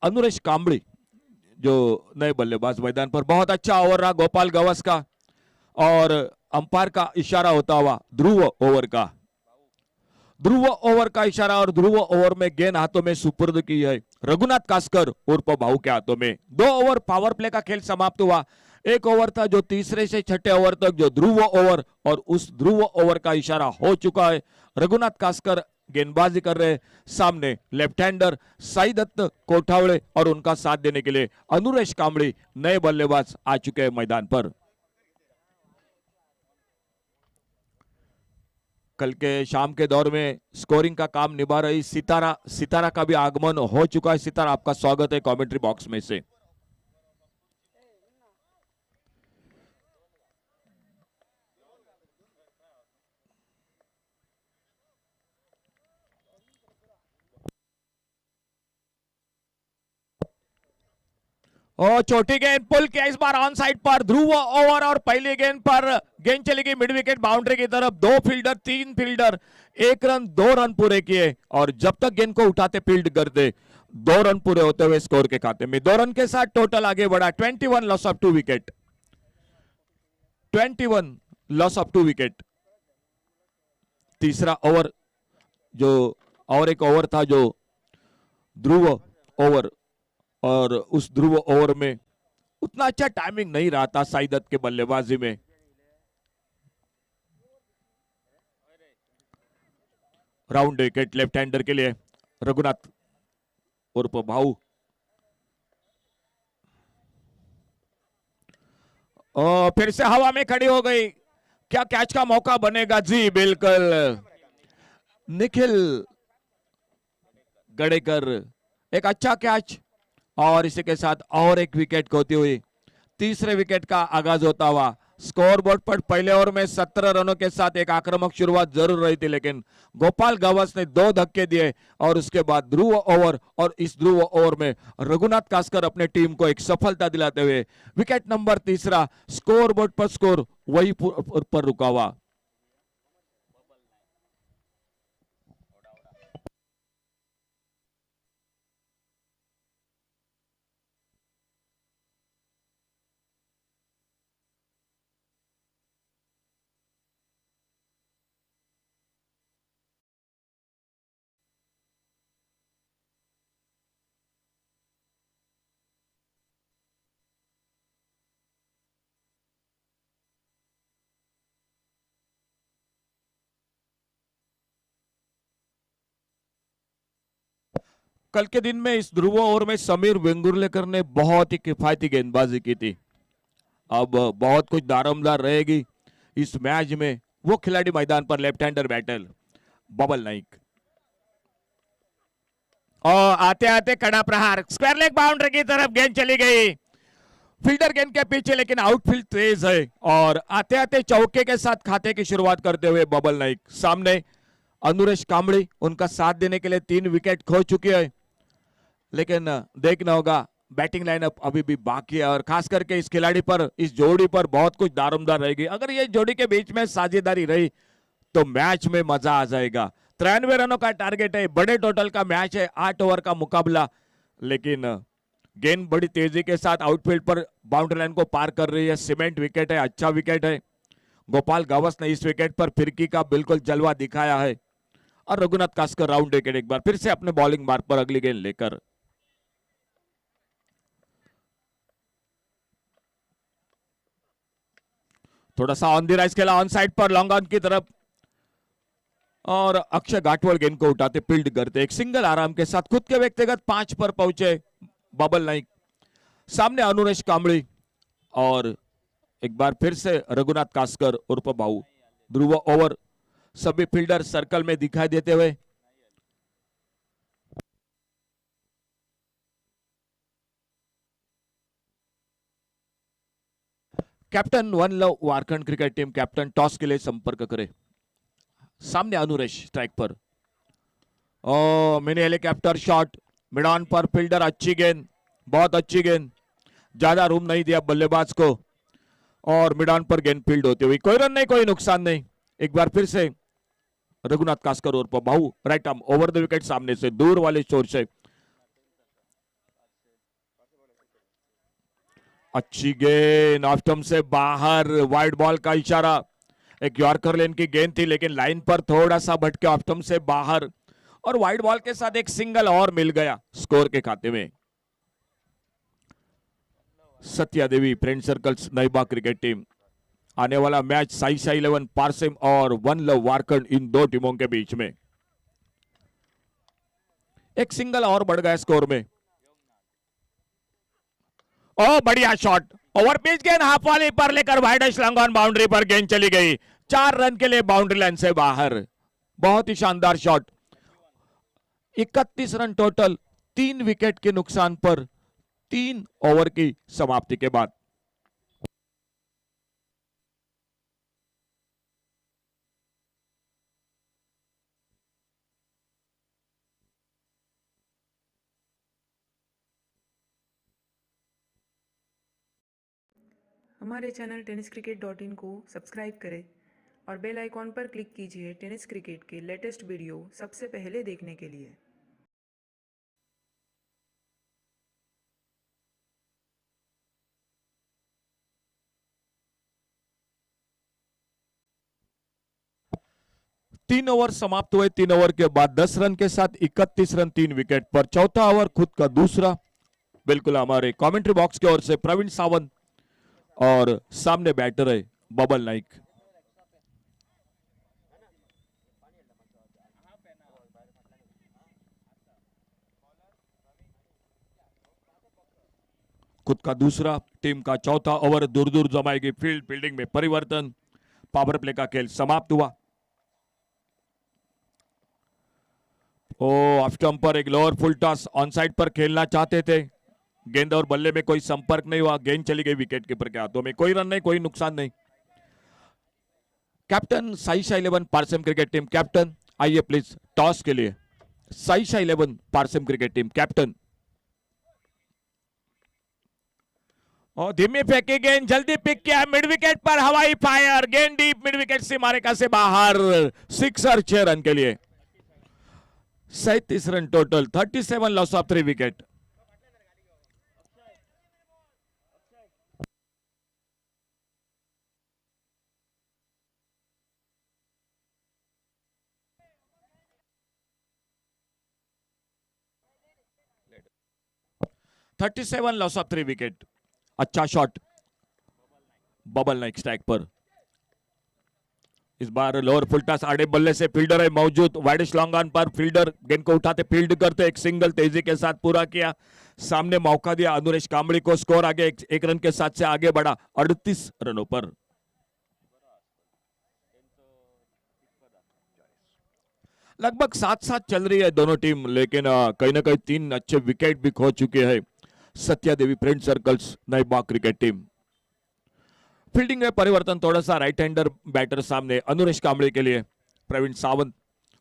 अनुरेश कांबळे जो नए बल्लेबाज मैदान पर। बहुत अच्छा ओवर रहा गोपाल गवस का, और अंपायर का इशारा होता हुआ ध्रुव ओवर का, ध्रुव ओवर का इशारा, और ध्रुव ओवर में गेंद हाथों में सुपुर्द की है रघुनाथ कास्कर उर्फ भाऊ के हाथों में। 2 ओवर पावर प्ले का खेल समाप्त हुआ। एक ओवर था जो तीसरे से छठे ओवर तक जो ध्रुव ओवर, और उस ध्रुव ओवर का इशारा हो चुका है। रघुनाथ कास्कर गेंदबाजी कर रहे, सामने लेफ्ट हैंडर साई दत्त कोठावड़े, और उनका साथ देने के लिए अनुरेश कांबळे नए बल्लेबाज आ चुके हैं मैदान पर। कल के शाम के दौर में स्कोरिंग का काम निभा रही सितारा का भी आगमन हो चुका है। सितारा, आपका स्वागत है कमेंट्री बॉक्स में से। और छोटी गेंद पुल किया, इस बार ऑन साइड पर ध्रुव ओवर, और पहली गेंद पर गेंद चली गई मिड विकेट बाउंड्री की तरफ। 2 फील्डर 3 फील्डर 1 रन 2 रन पूरे किए, और जब तक गेंद को उठाते फील्ड करते 2 रन पूरे होते हुए स्कोर के खाते में 2 रन के साथ टोटल आगे बढ़ा। 21 loss of 2 wicket, 21 loss of 2 wicket. तीसरा ओवर जो, और एक ओवर था जो ध्रुव ओवर, और उस ध्रुव ओवर में उतना अच्छा टाइमिंग नहीं रहा था साई दत्त के बल्लेबाजी में। राउंड विकेट लेफ्ट हैंडर के लिए रघुनाथ उर्फ भाऊ। और फिर से हवा में खड़ी हो गई, क्या कैच का मौका बनेगा? जी बिल्कुल, निखिल गड़ेकर, एक अच्छा कैच, और इसी के साथ और एक विकेट खोती हुई तीसरे विकेट का आगाज होता हुआ। स्कोर बोर्ड पर पहले ओवर में 17 रनों के साथ एक आक्रामक शुरुआत जरूर रही थी, लेकिन गोपाल गवस ने 2 धक्के दिए, और उसके बाद ध्रुव ओवर, और इस ध्रुव ओवर में रघुनाथ कास्कर अपने टीम को एक सफलता दिलाते हुए विकेट नंबर तीसरा। स्कोर बोर्ड पर स्कोर वही पर रुका हुआ। कल के दिन में इस ध्रुव ओवर में समीर वेंगुर्लेकर ने बहुत ही किफायती गेंदबाजी की थी। अब बहुत कुछ दारोमदार रहेगी इस मैच में। वो खिलाड़ी मैदान पर left hander batter Babal Naik. और आते आते कड़ा प्रहार, स्क्वायर लेग बाउंड्री की तरफ गेंद चली गई। फील्डर गेंद के पीछे, लेकिन आउटफील्ड तेज है और आते आते चौके के साथ खाते की शुरुआत करते हुए बबल नाइक। सामने अनुरेश कांबड़ी उनका साथ देने के लिए 3 विकेट खो चुके हैं, लेकिन देखना होगा बैटिंग लाइनअप अभी भी बाकी है और खास करके इस खिलाड़ी पर, इस जोड़ी पर बहुत कुछ दारोमदार रहेगी। अगर ये जोड़ी के बीच में साझेदारी रही तो मैच में मजा आ जाएगा। 93 रनों का टारगेट है, बड़े टोटल का मैच है, 8 ओवर का मुकाबला, लेकिन गेंद बड़ी तेजी के साथ आउटफील्ड पर बाउंड्री लाइन को पार कर रही है। सीमेंट विकेट है, अच्छा विकेट है। गोपाल गावस ने इस विकेट पर फिरकी का बिल्कुल जलवा दिखाया है और रघुनाथ कास्कर राउंड विकेट एक बार फिर से अपने बॉलिंग मार्ग पर अगली गेंद लेकर। थोड़ा सा ऑन द राइज खेला, ऑन साइड पर लॉन्ग ऑन की तरफ और अक्षय घाटवल गेंद को उठाते फील्ड करते एक सिंगल आराम के साथ खुद के व्यक्तिगत 5 पर पहुंचे बबल नाइक। सामने अनुरेश कांबड़ी और एक बार फिर से रघुनाथ कास्कर उर्फ बाऊ। ध्रुव ओवर सभी फील्डर सर्कल में दिखाई देते हुए captain one love Warkhand cricket team captain toss के लिए संपर्क करे। सामने अनुरेश स्ट्राइक पर, oh mini helicopter shot mid on पर, फील्डर अच्छी गेंद, बहुत अच्छी गेंद, ज्यादा रूम नहीं दिया बल्लेबाज को और मिड ऑन पर गेंद फील्ड होती हुई, कोई रन नहीं, कोई नुकसान नहीं। एक बार फिर से रघुनाथ कास्कर और Bahu right arm over the wicket, सामने से दूर वाले छोर से अच्छी गेंद, ऑफ स्टंप से बाहर, वाइड बॉल का इशारा। एक यॉर्कर लेन की गेंद थी लेकिन लाइन पर थोड़ा सा भटके, ऑफ स्टंप से बाहर और वाइड बॉल के साथ एक सिंगल और मिल गया स्कोर के खाते में। सत्या देवी फ्रेंड सर्कल्स नईबा क्रिकेट टीम। आने वाला मैच साई 11 पारसिम और वन लव वारखंड, इन दो टीमों के बीच में। एक सिंगल और बढ़ गया स्कोर में। ओ बढ़िया शॉट, ओवर पिच गेंद हाफ वाली पर लेकर वाइड लॉन्ग ऑन बाउंड्री पर गेंद चली गई। 4 रन के लिए बाउंड्री लाइन से बाहर। बहुत ही शानदार शॉट। 31 रन टोटल, 3 विकेट के नुकसान पर 3 ओवर की समाप्ति के बाद। हमारे चैनल tenniscricket.in को सब्सक्राइब करें और बेल आइकॉन पर क्लिक कीजिए टेनिस क्रिकेट के लेटेस्ट वीडियो सबसे पहले देखने के लिए। तीन ओवर समाप्त हुए। 3 ओवर के बाद 10 रन के साथ 31 रन 3 विकेट पर। चौथा ओवर खुद का दूसरा, बिल्कुल हमारे कमेंट्री बॉक्स की ओर से प्रवीण सावंत और सामने बैटर है बबल नाइक। खुद का दूसरा, टीम का चौथा ओवर दूर दूर जमाएगी फील्डिंग में परिवर्तन। पावर प्ले का खेल समाप्त हुआ। ओ ऑफ स्टंप पर एक lower full toss, on side पर खेलना चाहते थे, गेंद और बल्ले में कोई संपर्क नहीं हुआ, गेंद चली गई विकेट कीपर के हाथों में। कोई रन नहीं, कोई नुकसान नहीं। Captain Saisha 11 Parsem cricket team captain, आइए प्लीज टॉस के लिए। Saisha 11 Parsem cricket team captain. और धीमी फेंकी गेंद जल्दी पिक किया मिड विकेट पर, हवाई फायर, गेंद डीप मिड विकेट से मारेका से बाहर, सिक्सर 6 रन के लिए। 37 run total, 37 loss of 3 wicket. Loss of 3 wicket. अच्छा शॉट बबल नाइक स्ट्राइक पर। इस बार लोअर फुल टॉस आड़े बल्ले से फील्डर है मौजूद, वाइडिश लॉन्ग ऑन पर फील्डर गेंद को उठाते फील्ड करते, एक सिंगल तेजी के साथ पूरा किया, सामने मौका दिया अनुरेश कांबड़ी को, स्कोर आगे एक रन के साथ से आगे बढ़ा 38 रनों पर। लगभग साथ साथ चल रही है दोनों टीम, लेकिन कहीं ना कहीं 3 अच्छे विकेट भी खो चुके हैं सत्या देवी फ्रेंड सर्कल्स नई बाग क्रिकेट टीम। फील्डिंग में परिवर्तन, थोड़ा सा राइट हैंडर बैटर सामने अनुरेश कांबळे के लिए प्रवीण सावंत,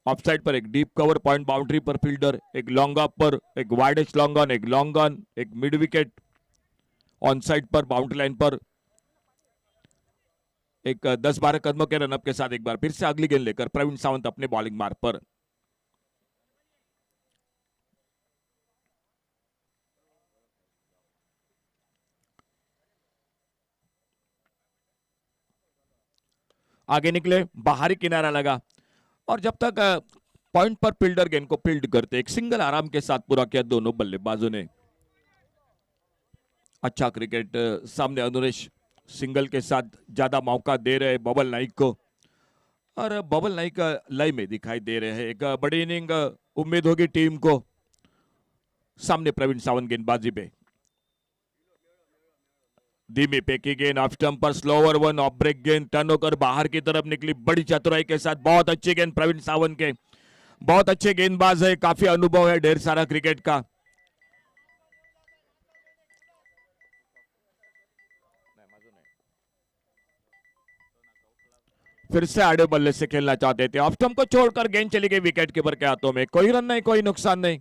ऑफ साइड पर एक डीप कवर पॉइंट बाउंड्री पर फील्डर, एक लॉन्ग ऑफ पर, एक वाइडेस्ट लॉन्ग ऑन, एक मिड विकेट ऑन साइड पर बाउंड्री लाइन पर, एक 10-12 कदमों के रनअप के साथ एक बार फिर से अगली गेंद लेकर प्रवीण सावंत अपने बॉलिंग मार्ग पर। आगे निकले, बाहरी किनारा लगा और जब तक पॉइंट पर फील्डर गेंद को फील्ड करते, एक सिंगल आराम के साथ पूरा किया दोनों बल्लेबाजों ने। अच्छा क्रिकेट सामने अनुरेश सिंगल के साथ ज्यादा मौका दे रहे बबल नाइक को, और बबल नाइक लय में दिखाई दे रहे हैं। एक बड़ी इनिंग उम्मीद होगी टीम को। सामने प्रवीण सावंत गेंदबाजी पे, धीमी पेकी गेंद ऑफ स्टंप पर, स्लोवर वन ऑफ ब्रेक गेंद, टर्न होकर बाहर की तरफ निकली बड़ी चतुराई के साथ। बहुत अच्छी गेंद प्रवीण सावंत के, बहुत अच्छे गेंदबाज है, काफी अनुभव है ढेर सारा क्रिकेट का। फिर से आड़े बल्ले से खेलना चाहते थे, ऑफ स्टंप को छोड़कर गेंद चली गई विकेट कीपर के हाथों में। कोई रन नहीं, कोई नुकसान नहीं।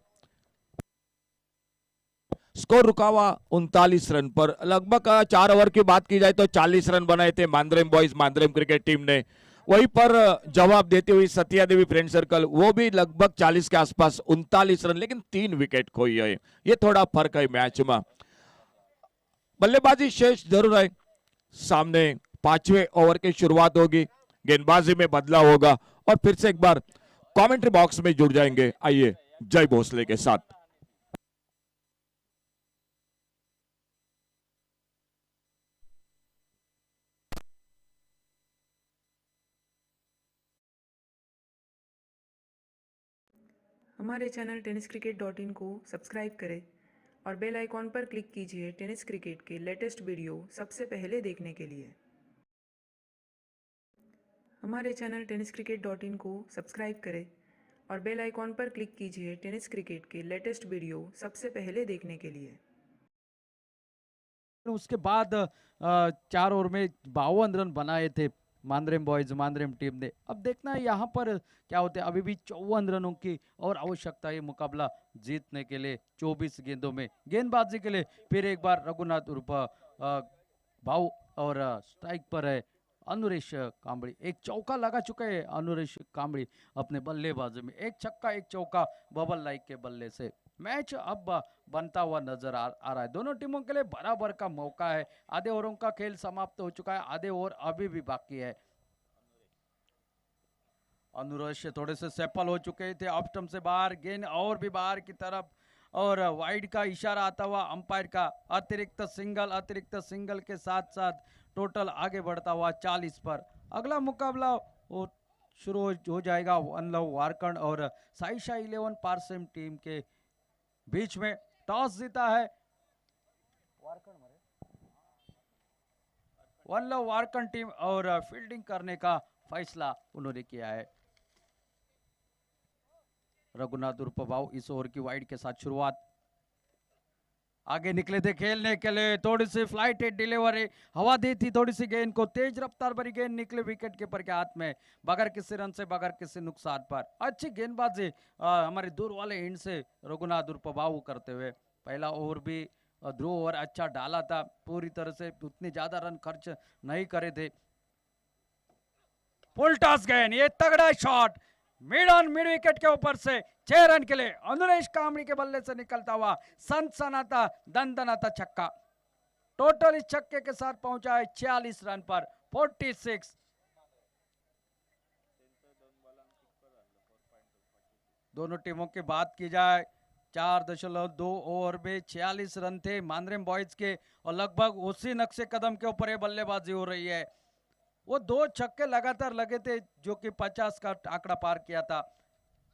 स्कोर रुका हुआ 39 रन पर। लगभग 4 ओवर की बात की जाए तो 40 रन बनाए थे Mandrem boys, Mandrem cricket team ने। वहीं पर जवाब देती हुई सत्या देवी फ्रेंड सर्कल, वो भी लगभग 40 के आसपास 39 रन, लेकिन 3 विकेट खोई है। ये थोड़ा फर्क है मैच में। बल्लेबाजी शेष जरूर है। सामने 5वें ओवर की शुरुआत होगी, गेंदबाजी में बदलाव होगा और फिर से एक बार कमेंट्री बॉक्स में जुड़ जाएंगे। आइए जय भोसले के साथ। हमारे चैनल tenniscricket.in को सब्सक्राइब करें और बेल आइकॉन पर क्लिक कीजिए टेनिस क्रिकेट के लेटेस्ट वीडियो सबसे पहले देखने के लिए। हमारे चैनल tenniscricket.in को सब्सक्राइब करें और बेल आइकॉन पर क्लिक कीजिए टेनिस क्रिकेट के लेटेस्ट वीडियो सबसे पहले देखने के लिए। उसके बाद 4 ओवर में 52 रन बनाए थे मांद्रेम बॉयज, मांद्रेम टीम ने। अब देखना है यहाँ पर क्या होता है। अभी भी 54 रनों की और आवश्यकता है मुकाबला जीतने के लिए। 24 गेंदों में गेंदबाजी के लिए फिर एक बार रघुनाथ उर्फ भाऊ और स्ट्राइक पर है अनुरेश कांबड़ी। एक चौका लगा चुका है अनुरेश कांबड़ी अपने बल्लेबाजी में। एक छक्का एक चौका बबल नाइक के बल्ले से। मैच अब बनता हुआ नजर आ रहा है। दोनों टीमों के लिए बराबर का मौका है। आधे ओवरों का खेल समाप्त हो चुका है, आधे ओवर अभी भी बाकी है। अनुरेश थोड़े से सफल हो चुके थे, ऑफ स्टंप से बाहर, गेंद और भी बाहर की तरफ, और वाइड का इशारा आता हुआ अंपायर का। अतिरिक्त सिंगल के साथ साथ टोटल आगे बढ़ता हुआ 40 पर। अगला मुकाबला वो शुरू हो जाएगा वन लव वारकंड और साइशा 11 पारसेम टीम के बीच में। टॉस जीता है वन लव वारकंड टीम और फील्डिंग करने का फैसला उन्होंने किया है। रघुनाथ उर्फ भाऊ इस ओवर की वाइड के साथ शुरुआत। आगे निकले थे खेलने के लिए, थोड़ी सी फ्लाइटेड डिलीवरी, हवा दी थी थोड़ी सी गेंद को, तेज रफ्तार भरी गेंद निकले विकेट कीपर के हाथ में, बगैर किसी रन से, बगैर किसी नुकसान पर। अच्छी गेंदबाजी हमारे दूर वाले एंड से रघुनाथ उर्फ भाऊ करते हुए। पहला ओवर भी ध्रुव ओवर अच्छा डाला था, पूरी तरह से उतने ज्यादा रन खर्च नहीं करे थे। फुल टॉस गेंद, ये तगड़ा shot mid on mid wicket के ऊपर से 6 रन के लिए अनुरेश कांबड़ी के बल्ले से निकलता हुआ सनसनाता दंदनाता छक्का। टोटल इस छक्के के साथ पहुंचा है 46 रन पर 46। दोनों टीमों की बात की जाए 4.2 ओवर में 46 रन थे मांद्रेम बॉयज के, और लगभग उसी नक्शे कदम के ऊपर ये बल्लेबाजी हो रही है। वो 2 छक्के लगातार लगे थे जो कि 50 का आंकड़ा पार किया था।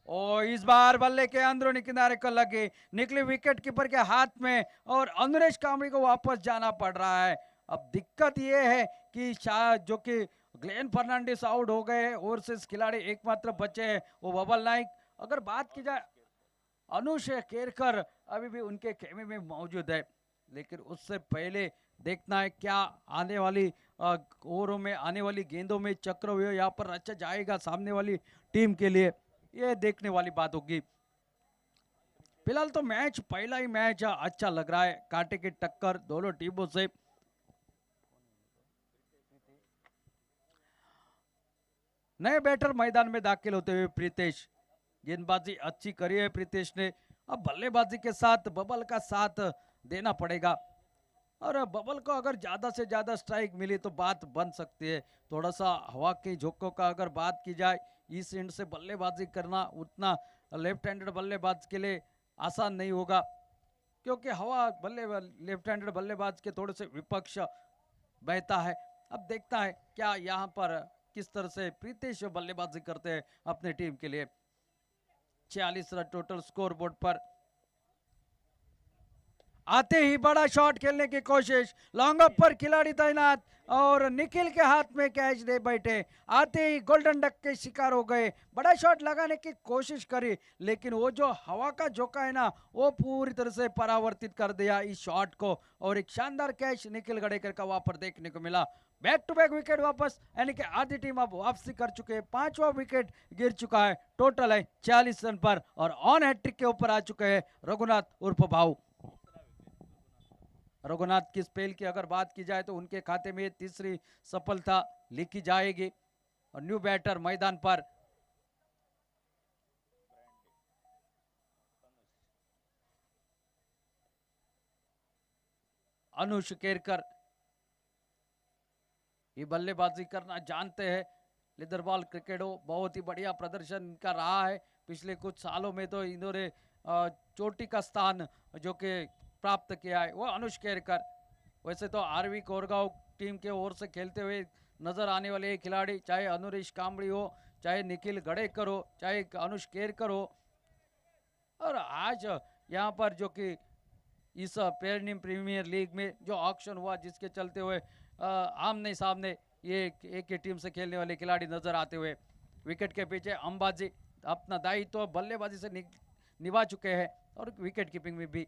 और इस बार बल्ले के अंदरूनी किनारे को लगी, निकली विकेट कीपर के हाथ में और अनुरेश कांबड़ी को वापस जाना पड़ रहा है। अब दिक्कत ये है कि शायद जो कि ग्लेन फर्नांडिस आउट हो गए, ओवरसीज खिलाड़ी एकमात्र बचे हैं वो बबल नाइक। अगर बात की जाए अनुष केरकर अभी भी उनके खेमे में मौजूद है, लेकिन उससे पहले देखना है क्या आने वाली ओवरों में, आने वाली गेंदों में चक्रव्यूह यहाँ पर रचा जाएगा सामने वाली टीम के लिए, ये देखने वाली बात होगी। फिलहाल तो मैच, पहला ही मैच अच्छा लग रहा है, कांटे की टक्कर दोनों टीमों से। नए बैटर मैदान में दाखिल होते हुए प्रीतेश, गेंदबाजी अच्छी करी है प्रीतेश ने। अब बल्लेबाजी के साथ बबल का साथ देना पड़ेगा, और बबल को अगर ज्यादा से ज्यादा स्ट्राइक मिली तो बात बन सकती है। थोड़ा सा हवा के झोंकों का अगर बात की जाए, इस एंड से बल्लेबाजी करना उतना लेफ्ट हैंडेड बल्लेबाज के लिए आसान नहीं होगा, क्योंकि हवा लेफ्ट हैंडेड बल्लेबाज के थोड़े से विपक्ष बहता है। अब देखता है क्या यहाँ पर किस तरह से प्रीतेश बल्लेबाजी करते हैं अपने टीम के लिए। 46 रन टोटल स्कोर बोर्ड पर। आते ही बड़ा शॉट खेलने की कोशिश, लॉन्ग अप पर खिलाड़ी तैनात और निखिल के हाथ में कैच दे बैठे। आते ही गोल्डन डक के शिकार हो गए। बड़ा शॉट लगाने की कोशिश करी, लेकिन वो जो हवा का झोंका है ना, वो पूरी तरह से परावर्तित कर दिया इस शॉट को, और एक शानदार कैच निखिल गडेकर का वहां पर देखने को मिला। बैक टू बैक विकेट वापस, यानी कि आधी टीम अब वापसी कर चुके हैं। 5वां विकेट गिर चुका है, टोटल है 40 रन पर, और ऑन हैट्रिक के ऊपर आ चुके हैं रघुनाथ उर्फ भाऊ। रघुनाथ की स्पेल की अगर बात की जाए तो उनके खाते में तीसरी सफलता लिखी जाएगी। और न्यू बैटर मैदान पर अनुष केरकर, ये बल्लेबाजी करना जानते हैं। लेदर बॉल क्रिकेट हो, बहुत ही बढ़िया प्रदर्शन इनका रहा है पिछले कुछ सालों में। तो इन्होंने चोटी का स्थान जो कि प्राप्त किया है वो अनुष केरकर। वैसे तो आरवी कोरगांव टीम के ओर से खेलते हुए नजर आने वाले ये खिलाड़ी, चाहे अनुरेश कांबड़ी हो, चाहे निखिल गडेकर हो, चाहे अनुष केरकर हो, और आज यहाँ पर जो कि इस पेरिनियम प्रीमियर लीग में जो ऑक्शन हुआ, जिसके चलते हुए आमने सामने ये एक ही टीम से खेलने वाले खिलाड़ी नजर आते हुए। विकेट के पीछे अंबाजी अपना दायित्व तो बल्लेबाजी से निभा चुके हैं, और विकेट कीपिंग में भी।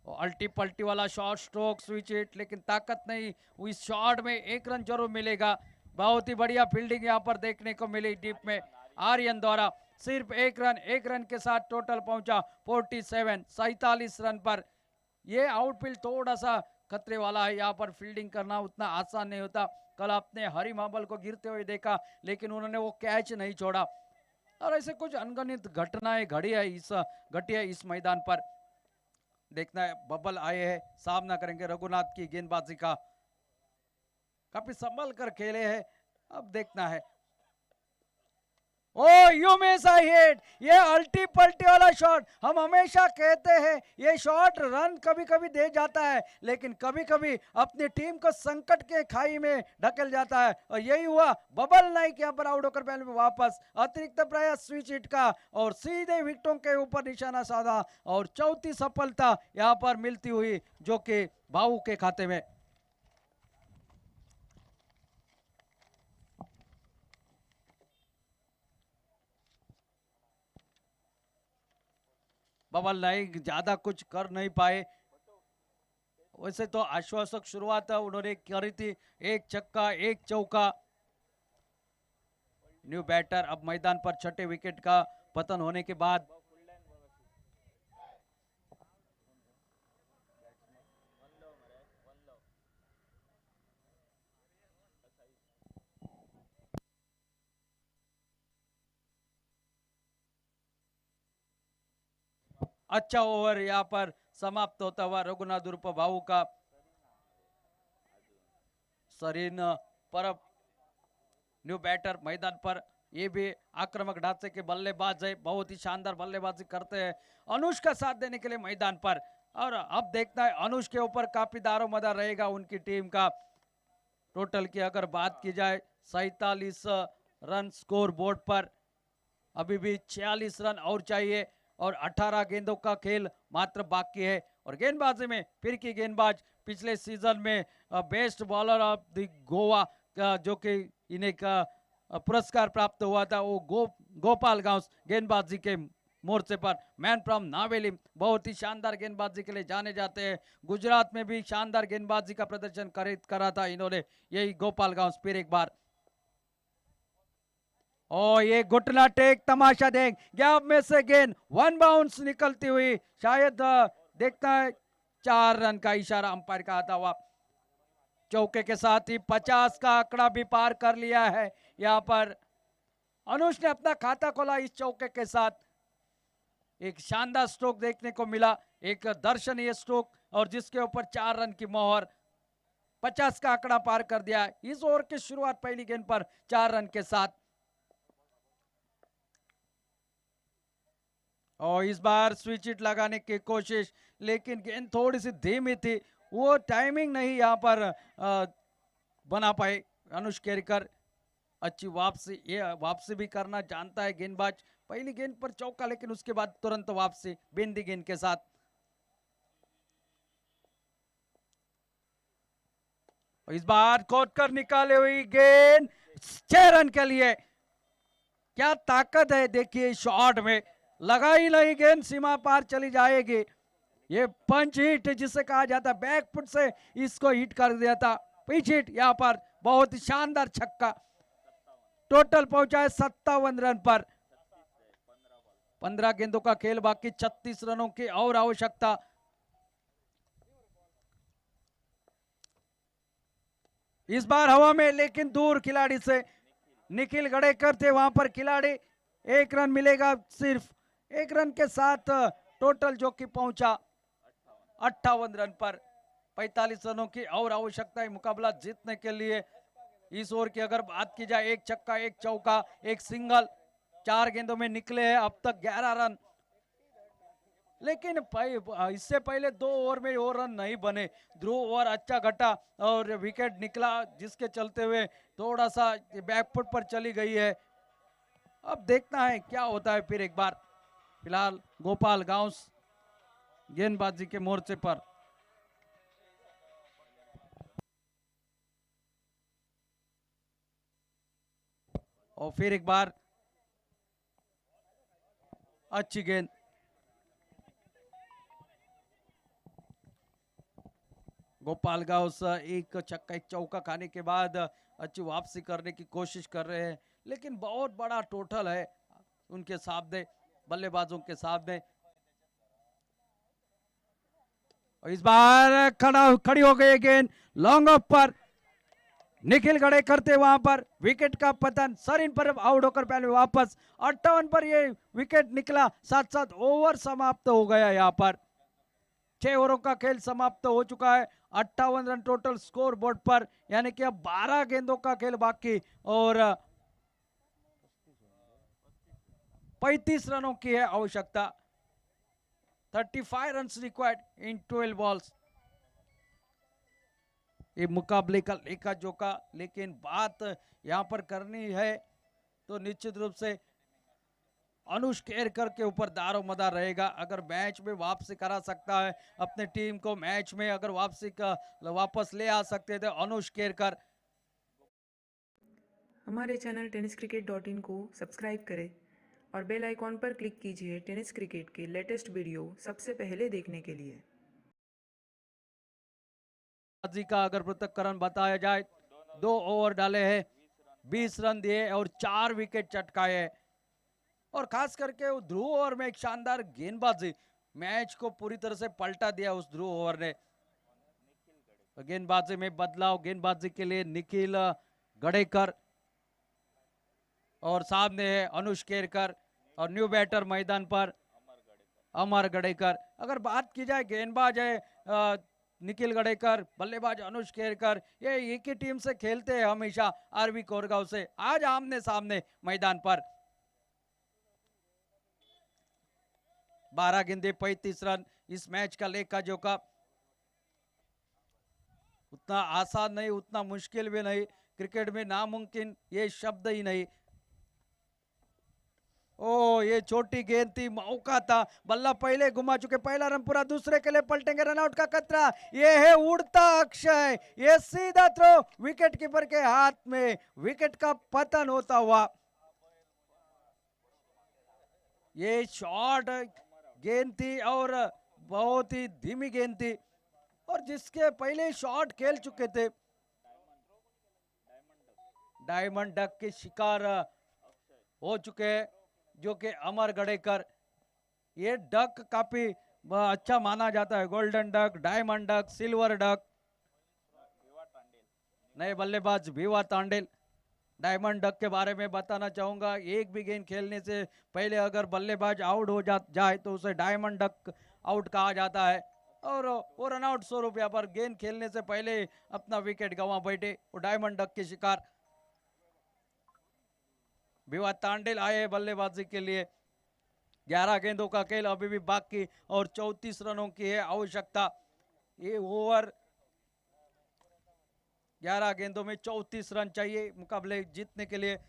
अल्टी पल्टी वाला शॉट, स्ट्रोक स्विच हिट, लेकिन ताकत नहीं। इस शॉट में 1 रन जरूर मिलेगा। बहुत ही बढ़िया फील्डिंग यहाँ पर देखने को मिली डीप में आर्यन द्वारा। सिर्फ 1 रन के साथ टोटल पहुंचा 47 रन पर। ये आउटफील्ड थोड़ा सा खतरे वाला है, यहाँ पर फील्डिंग करना उतना आसान नहीं होता। कल आपने हरी माबल को गिरते हुए देखा, लेकिन उन्होंने वो कैच नहीं छोड़ा। और ऐसे कुछ अनगणित घटनाएं घटी है इस मैदान पर। देखना है, बबल आए हैं, सामना करेंगे रघुनाथ की गेंदबाजी का। काफी संभल कर खेले हैं, अब देखना है। ओ यू मिस आई हिट, ये अल्टी पल्टी वाला शॉट। हम हमेशा कहते हैं ये शॉट रन कभी कभी दे जाता है, लेकिन कभी कभी अपनी टीम को संकट के खाई में ढकेल जाता है, और यही हुआ। बबल नाइक यहाँ पर आउट होकर पहले में वापस। अतिरिक्त प्रयास स्विच हिट का, और सीधे विकेटों के ऊपर निशाना साधा, और चौथी सफलता यहाँ पर मिलती हुई जो कि भाऊ के खाते में। बबल नाइक ज्यादा कुछ कर नहीं पाए। वैसे तो आश्वासक शुरुआत उन्होंने करी थी, 1 छक्का 1 चौका। न्यू बैटर अब मैदान पर 6ठे विकेट का पतन होने के बाद। अच्छा ओवर यहाँ पर समाप्त होता हुआ रघुनाथ उर्फ भाऊ का। सरीन परब न्यू बैटर मैदान पर, ये भी आक्रामक ढांचे के बल्लेबाज है, बहुत ही शानदार बल्लेबाजी करते हैं। अनुष का साथ देने के लिए मैदान पर, और अब देखना है अनुष के ऊपर काफी दारोमदार रहेगा उनकी टीम का। टोटल की अगर बात की जाए 47 रन स्कोर बोर्ड पर, अभी भी 46 रन और चाहिए और 18 गेंदों का खेल मात्र बाकी है। और गेंदबाजी में फिर की गेंदबाज पिछले सीजन में best bowler of the Goa का जो कि इन्हें का पुरस्कार प्राप्त हुआ था, वो गोपाल गांव गेंदबाजी के मोर्चे पर मैन फ्रॉम नावेली बहुत ही शानदार गेंदबाजी के लिए जाने जाते हैं। गुजरात में भी शानदार गेंदबाजी का प्रदर्शन करा था इन्होंने, यही गोपाल गांव। फिर एक बार और ये घुटना टेक तमाशा देख, गैप में से गेंद वन बाउंस निकलती हुई, शायद देखता है 4 रन का इशारा अंपायर का आता हुआ। चौके के साथ ही 50 का आंकड़ा भी पार कर लिया है। यहाँ पर अनुष ने अपना खाता खोला इस चौके के साथ। एक शानदार स्ट्रोक देखने को मिला, एक दर्शनीय स्ट्रोक, और जिसके ऊपर 4 रन की मोहर, 50 का आंकड़ा पार कर दिया इस ओवर की शुरुआत पहली गेंद पर 4 रन के साथ। और इस बार स्विच हिट लगाने की कोशिश, लेकिन गेंद थोड़ी सी धीमी थी, वो टाइमिंग नहीं यहाँ पर बना पाए अनुष केरकर। अच्छी वापसी, ये वापसी भी करना जानता है गेंदबाज। पहली गेंद पर चौका, लेकिन उसके बाद तुरंत वापसी बेंदी गेंद के साथ। इस बार कोटकर निकाले हुई गेंद 6 रन के लिए। क्या ताकत है देखिए, शॉट में लगा ही नहीं, गेंद सीमा पार चली जाएगी। ये पंच हिट जिसे कहा जाता है, बैक फुट से इसको हिट कर दिया था, पिच हिट। यहाँ पर बहुत ही शानदार छक्का। टोटल पहुंचा है 57 रन पर। 15 गेंदों का खेल बाकी, 36 रनों की और आवश्यकता। इस बार हवा में, लेकिन दूर खिलाड़ी से निखिल गड़ेकर थे वहां पर खिलाड़ी। 1 रन मिलेगा, सिर्फ 1 रन के साथ टोटल जो कि पहुंचा 58 रन पर। 45 रनों की और आवश्यकता है मुकाबला जीतने के लिए। इस ओवर की अगर बात की जाए, 1 छक्का, 1 चौका, 1 सिंगल, 4 गेंदों में निकले हैं अब तक 11 रन। लेकिन इससे पहले 2 ओवर में और रन नहीं बने। ध्रुव ओवर अच्छा घटा और विकेट निकला, जिसके चलते हुए थोड़ा सा बैकफुट पर चली गई है। अब देखना है क्या होता है फिर एक बार। फिलहाल गोपाल गांव गेंदबाजी के मोर्चे पर। और फिर एक बार अच्छी गेंद, गोपाल गांव 1 छक्का 1 चौका खाने के बाद अच्छी वापसी करने की कोशिश कर रहे हैं, लेकिन बहुत बड़ा टोटल है उनके सामने, बल्लेबाजों के सामने। और इस बार खड़ी हो गई गेंद लॉन्ग ऑफ पर, निखिल गड़े करते वहां पर विकेट का पतन। सरिन पर आउट होकर पहले वापस 58 पर ये विकेट निकला, साथ साथ ओवर समाप्त हो गया। यहाँ पर 6 ओवरों का खेल समाप्त हो चुका है। 58 रन टोटल स्कोर बोर्ड पर, यानी कि अब 12 गेंदों का खेल बाकी और 35 रनों की है आवश्यकता। 35 रन रिक्वायर्ड इन 12 बॉल्स। ये मुकाबले का लेखा जोखा, लेकिन बात यहां पर करनी है तो निश्चित रूप से अनुष केरकर के ऊपर दारो मदार रहेगा। अगर मैच में वापसी करा सकता है अपने टीम को, मैच में अगर वापस ले आ सकते थे अनुष केरकर। हमारे चैनल tenniscricket.in को सब्सक्राइब करें और बेल आइकॉन पर क्लिक कीजिए टेनिस क्रिकेट के लेटेस्ट वीडियो सबसे पहले देखने के लिए। जी का अगर पृथक्करण बताया जाए, 2 ओवर डाले हैं, 20 रन दिए और 4 विकेट चटकाए हैं। और खास करके वो ध्रुव ओवर में एक शानदार गेंदबाजी, मैच को पूरी तरह से पलटा दिया उस ध्रुव ओवर ने। गेंदबाजी में बदलाव, गेंदबाजी के लिए निखिल गड़ेकर और सामने है अनुष केरकर और न्यू बैटर मैदान पर अमर गड़ेकर। अगर बात की जाए, गेंदबाज है निखिल गड़ेकर, बल्लेबाज अनुष केरकर, ये एक ही टीम से खेलते हैं हमेशा आरवी कोरगांव से। आज आमने सामने मैदान पर 12 गेंदे 35 रन, इस मैच का लेखा जोखा। उतना आसान नहीं, उतना मुश्किल भी नहीं, क्रिकेट में नामुमकिन ये शब्द ही नहीं। ओ ये छोटी गेंद थी, मौका था, बल्ला पहले घुमा चुके, पहला रन पूरा, दूसरे के लिए पलटेंगे, रनआउट का खतरा, ये है उड़ता अक्षय, ये सीधा थ्रो विकेट कीपर के हाथ में, विकेट का पतन होता हुआ। ये शॉट गेंद थी और बहुत ही धीमी गेंद थी, और जिसके पहले शॉट खेल चुके थे, डायमंड डक के शिकार हो चुके हैं, जो कि अमर गड़ेकर। ये डक काफी अच्छा माना जाता है, golden duck, diamond duck, silver duck. नए बल्लेबाज भीवा तांडेल। डायमंड डक के बारे में बताना चाहूंगा, एक भी गेंद खेलने से पहले अगर बल्लेबाज आउट हो जाए तो उसे डायमंड डक आउट कहा जाता है, और वो रनआउट स्वरूप यहाँ पर गेंद खेलने से पहले अपना विकेट गंवा बैठे, वो डायमंड डक के शिकार। भीवा तांडेल आए बल्लेबाजी के लिए। 11 गेंदों का खेल अभी भी बाकी, और 34 रनों की है आवश्यकता। ये ओवर 11 गेंदों में 34 रन चाहिए मुकाबले जीतने के लिए।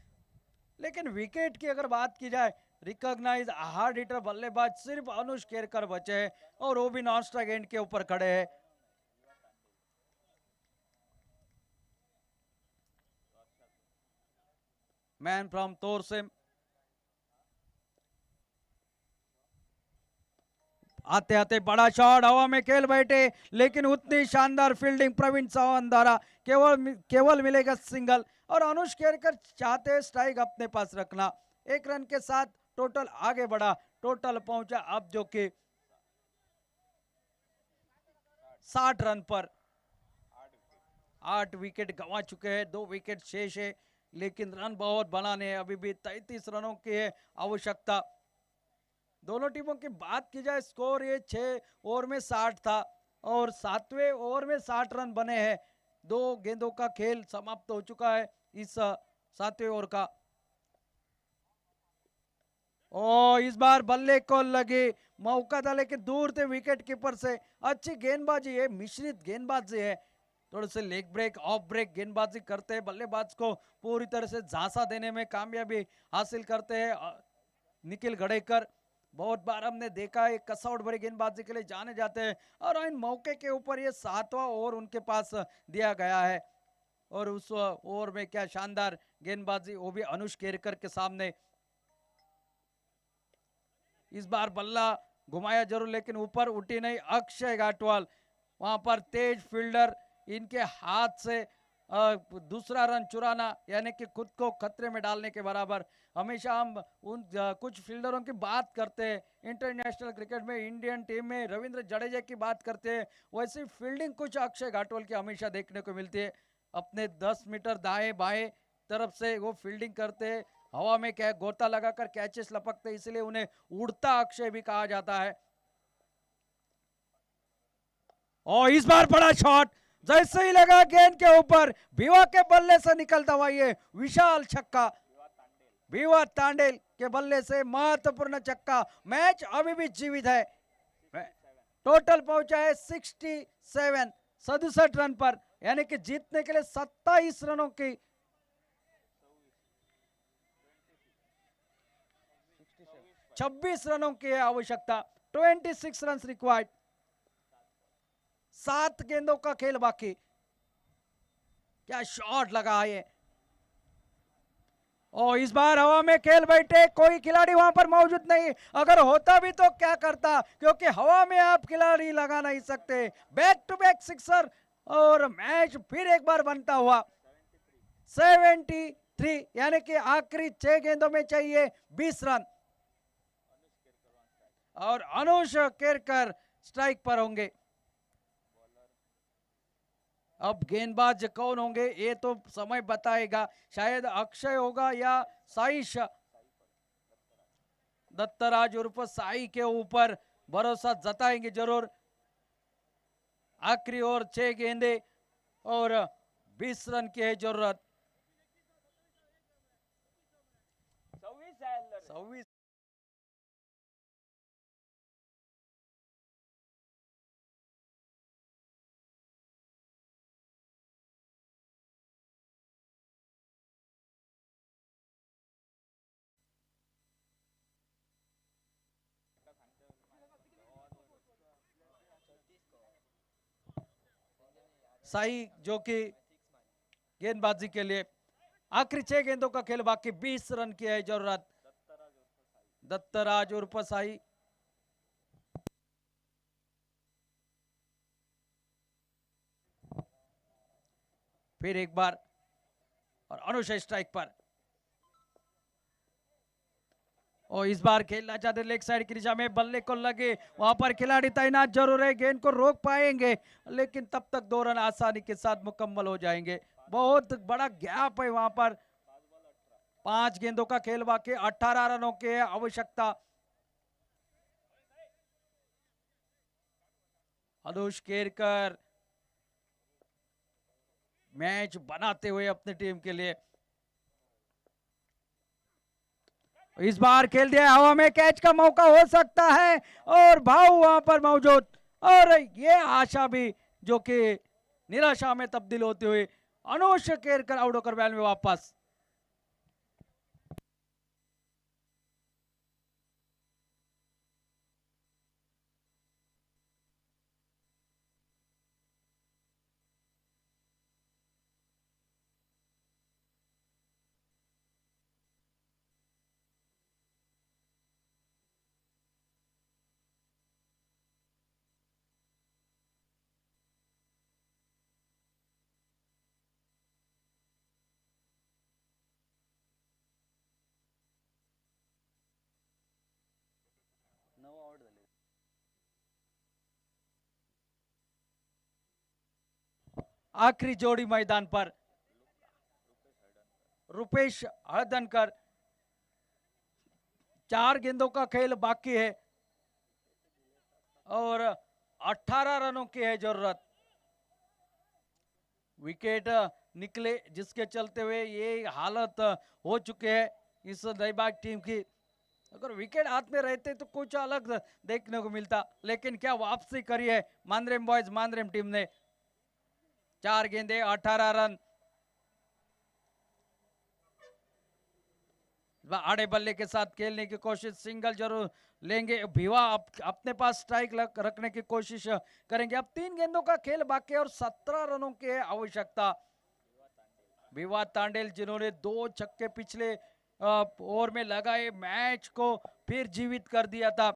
लेकिन विकेट की अगर बात की जाए, रिकॉग्नाइज हार्ड हिटर बल्लेबाज सिर्फ अनुज केरकर बचे हैं, और वो भी नॉन स्ट्राइक एंड के ऊपर खड़े हैं। मैन फ्रॉम तोरसेम आते आते बड़ा शॉट, हवा में खेल बैठे, लेकिन उतनी शानदार फील्डिंग प्रवीण चौहान द्वारा, केवल मिलेगा सिंगल, और अनुज केरकर चाहते स्ट्राइक अपने पास रखना। 1 रन के साथ टोटल आगे बढ़ा, टोटल पहुंचा अब जो कि 60 रन पर। 8 विकेट गंवा चुके हैं, 2 विकेट शेष है, लेकिन रन बहुत बनाने हैं, अभी भी 33 रनों की है आवश्यकता। दोनों टीमों की बात की जाए, स्कोर ये 6 ओवर में 60 था, और 7वें ओवर में 60 रन बने हैं। 2 गेंदों का खेल समाप्त हो चुका है इस 7वें ओवर का। ओ इस बार बल्ले को लगे, मौका था लेकिन दूर थे विकेट कीपर से। अच्छी गेंदबाजी है, मिश्रित गेंदबाजी है, थोड़े से लेग ब्रेक ऑफ ब्रेक गेंदबाजी करते हैं, बल्लेबाज को पूरी तरह से झांसा देने में कामयाबी हासिल करते हैं निखिल गड़ेकर। बहुत बार हमने देखा है कसौट भरी गेंदबाजी के लिए जाने जाते हैं, और इन मौके के ऊपर ये 7वां ओवर उनके पास दिया गया है, और उस ओवर में क्या शानदार गेंदबाजी, वो भी अनुज केरकर के सामने। इस बार बल्ला घुमाया जरूर, लेकिन ऊपर उठी नहीं। अक्षय गाटवाल वहां पर तेज फील्डर, इनके हाथ से दूसरा रन चुराना यानी कि खुद को खतरे में डालने के बराबर। हमेशा हम उन कुछ फील्डरों की बात करते हैं, इंटरनेशनल क्रिकेट में इंडियन टीम में रविंद्र जडेजा की बात करते हैं, वैसी फील्डिंग कुछ अक्षय गाटवाल की हमेशा देखने को मिलती है। अपने 10 मीटर दाएं बाएं तरफ से वो फील्डिंग करते हैं, हवा में क्या गोता लगाकर कैचेस लपकते, इसलिए उन्हें उड़ता अक्षय भी कहा जाता है। और इस बार बड़ा शॉट, जैसे ही लगा गेंद के ऊपर, भीवा के बल्ले से निकलता हुआ ये विशाल छक्का, भीवा तांडेल के बल्ले से महत्वपूर्ण छक्का। मैच अभी भी जीवित है, टोटल पहुंचा है 67 रन पर, यानी कि जीतने के लिए 27 रनों की 26 रनों की है आवश्यकता, 26 रन रिक्वायर्ड। 7 गेंदों का खेल बाकी। क्या शॉट लगा है, और इस बार हवा में खेल बैठे, कोई खिलाड़ी वहां पर मौजूद नहीं, अगर होता भी तो क्या करता, क्योंकि हवा में आप खिलाड़ी लगा नहीं सकते। बैक टू बैक सिक्सर, और मैच फिर एक बार बनता हुआ 73, यानी कि आखिरी 6 गेंदों में चाहिए 20 रन, और अनुज केरकर स्ट्राइक पर होंगे। अब गेंदबाज कौन होंगे ये तो समय बताएगा, शायद अक्षय होगा या साईश दत्तराज उर्फ साई के ऊपर भरोसा जताएंगे जरूर। आखिरी ओवर 6 गेंदे और 20 रन की है जरूरत। 26 साई जो कि गेंदबाजी के लिए आखिरी 6 गेंदों का खेल बाकी, 20 रन की है जरूरत। दत्तराज उर्फ साई, फिर एक बार और अनुशय स्ट्राइक पर, और इस बार खेलना चाहते लेग साइड की दिशा में, बल्ले को लगे वहां पर खिलाड़ी तैनात जरूर है, गेंद को रोक पाएंगे लेकिन तब तक 2 रन आसानी के साथ मुकम्मल हो जाएंगे। बहुत बड़ा गैप है वहां पर, 5 गेंदों का खेल बाकी, 18 रनों की आवश्यकता। अनुष केरकर मैच बनाते हुए अपनी टीम के लिए, इस बार खेल दिया हवा में, कैच का मौका हो सकता है और भाव वहां पर मौजूद, और ये आशा भी जो कि निराशा में तब्दील होती हुई, अनुष केरकर आउट होकर बैल में वापस। आखिरी जोड़ी मैदान पर, रुपेश हळदनकर, 4 गेंदों का खेल बाकी है और 18 रनों की है जरूरत। विकेट निकले जिसके चलते हुए ये हालत हो चुके है इस नईबाग टीम की। अगर विकेट हाथ में रहते तो कुछ अलग देखने को मिलता, लेकिन क्या वापसी करी है मांद्रेम बॉयज, मांद्रेम टीम ने। 4 गेंदे 18 रन, आड़े बल्ले के साथ खेलने की कोशिश, सिंगल जरूर लेंगे। भिवा अपने पास स्ट्राइक रखने की कोशिश करेंगे। अब 3 गेंदों का खेल बाकी और 17 रनों की आवश्यकता। भिवा तांडेल जिन्होंने 2 छक्के पिछले ओवर में लगाए, मैच को फिर जीवित कर दिया था,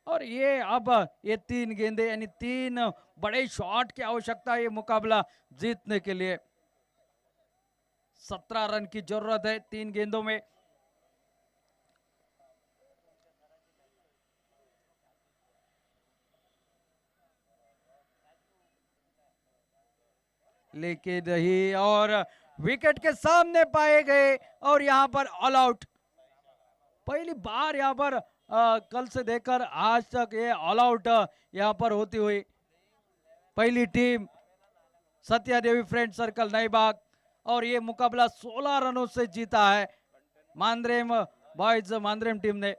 और ये अब ये 3 गेंदे यानी 3 बड़े शॉट की आवश्यकता है ये मुकाबला जीतने के लिए। 17 रन की जरूरत है 3 गेंदों में। लेकिन नहीं, और विकेट के सामने पाए गए और यहां पर ऑल आउट। पहली बार यहां पर कल से देखकर आज तक ये ऑल आउट यहां पर होती हुई पहली टीम सत्या देवी फ्रेंड सर्कल नईबाग, और ये मुकाबला 16 रनों से जीता है मांद्रेम बॉयज मांद्रेम टीमने।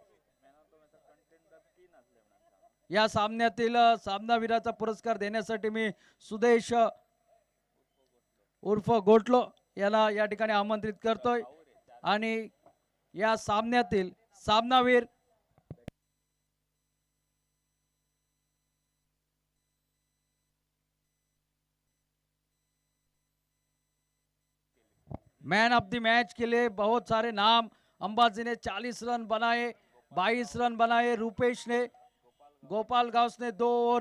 या सामन्यातील सामनावीराचा पुरस्कार देण्यासाठी मी सुदेश उर्फ गोटलो याला या ठिकाणी आमंत्रित करतोय, आणि या सामन्यातील सामनावीर मैन ऑफ द मैच के लिए बहुत सारे नाम। अंबाजी ने 40 रन बनाए, 22 रन बनाए, रूपेश ने, गोपाल गांव ने 2 ओवर में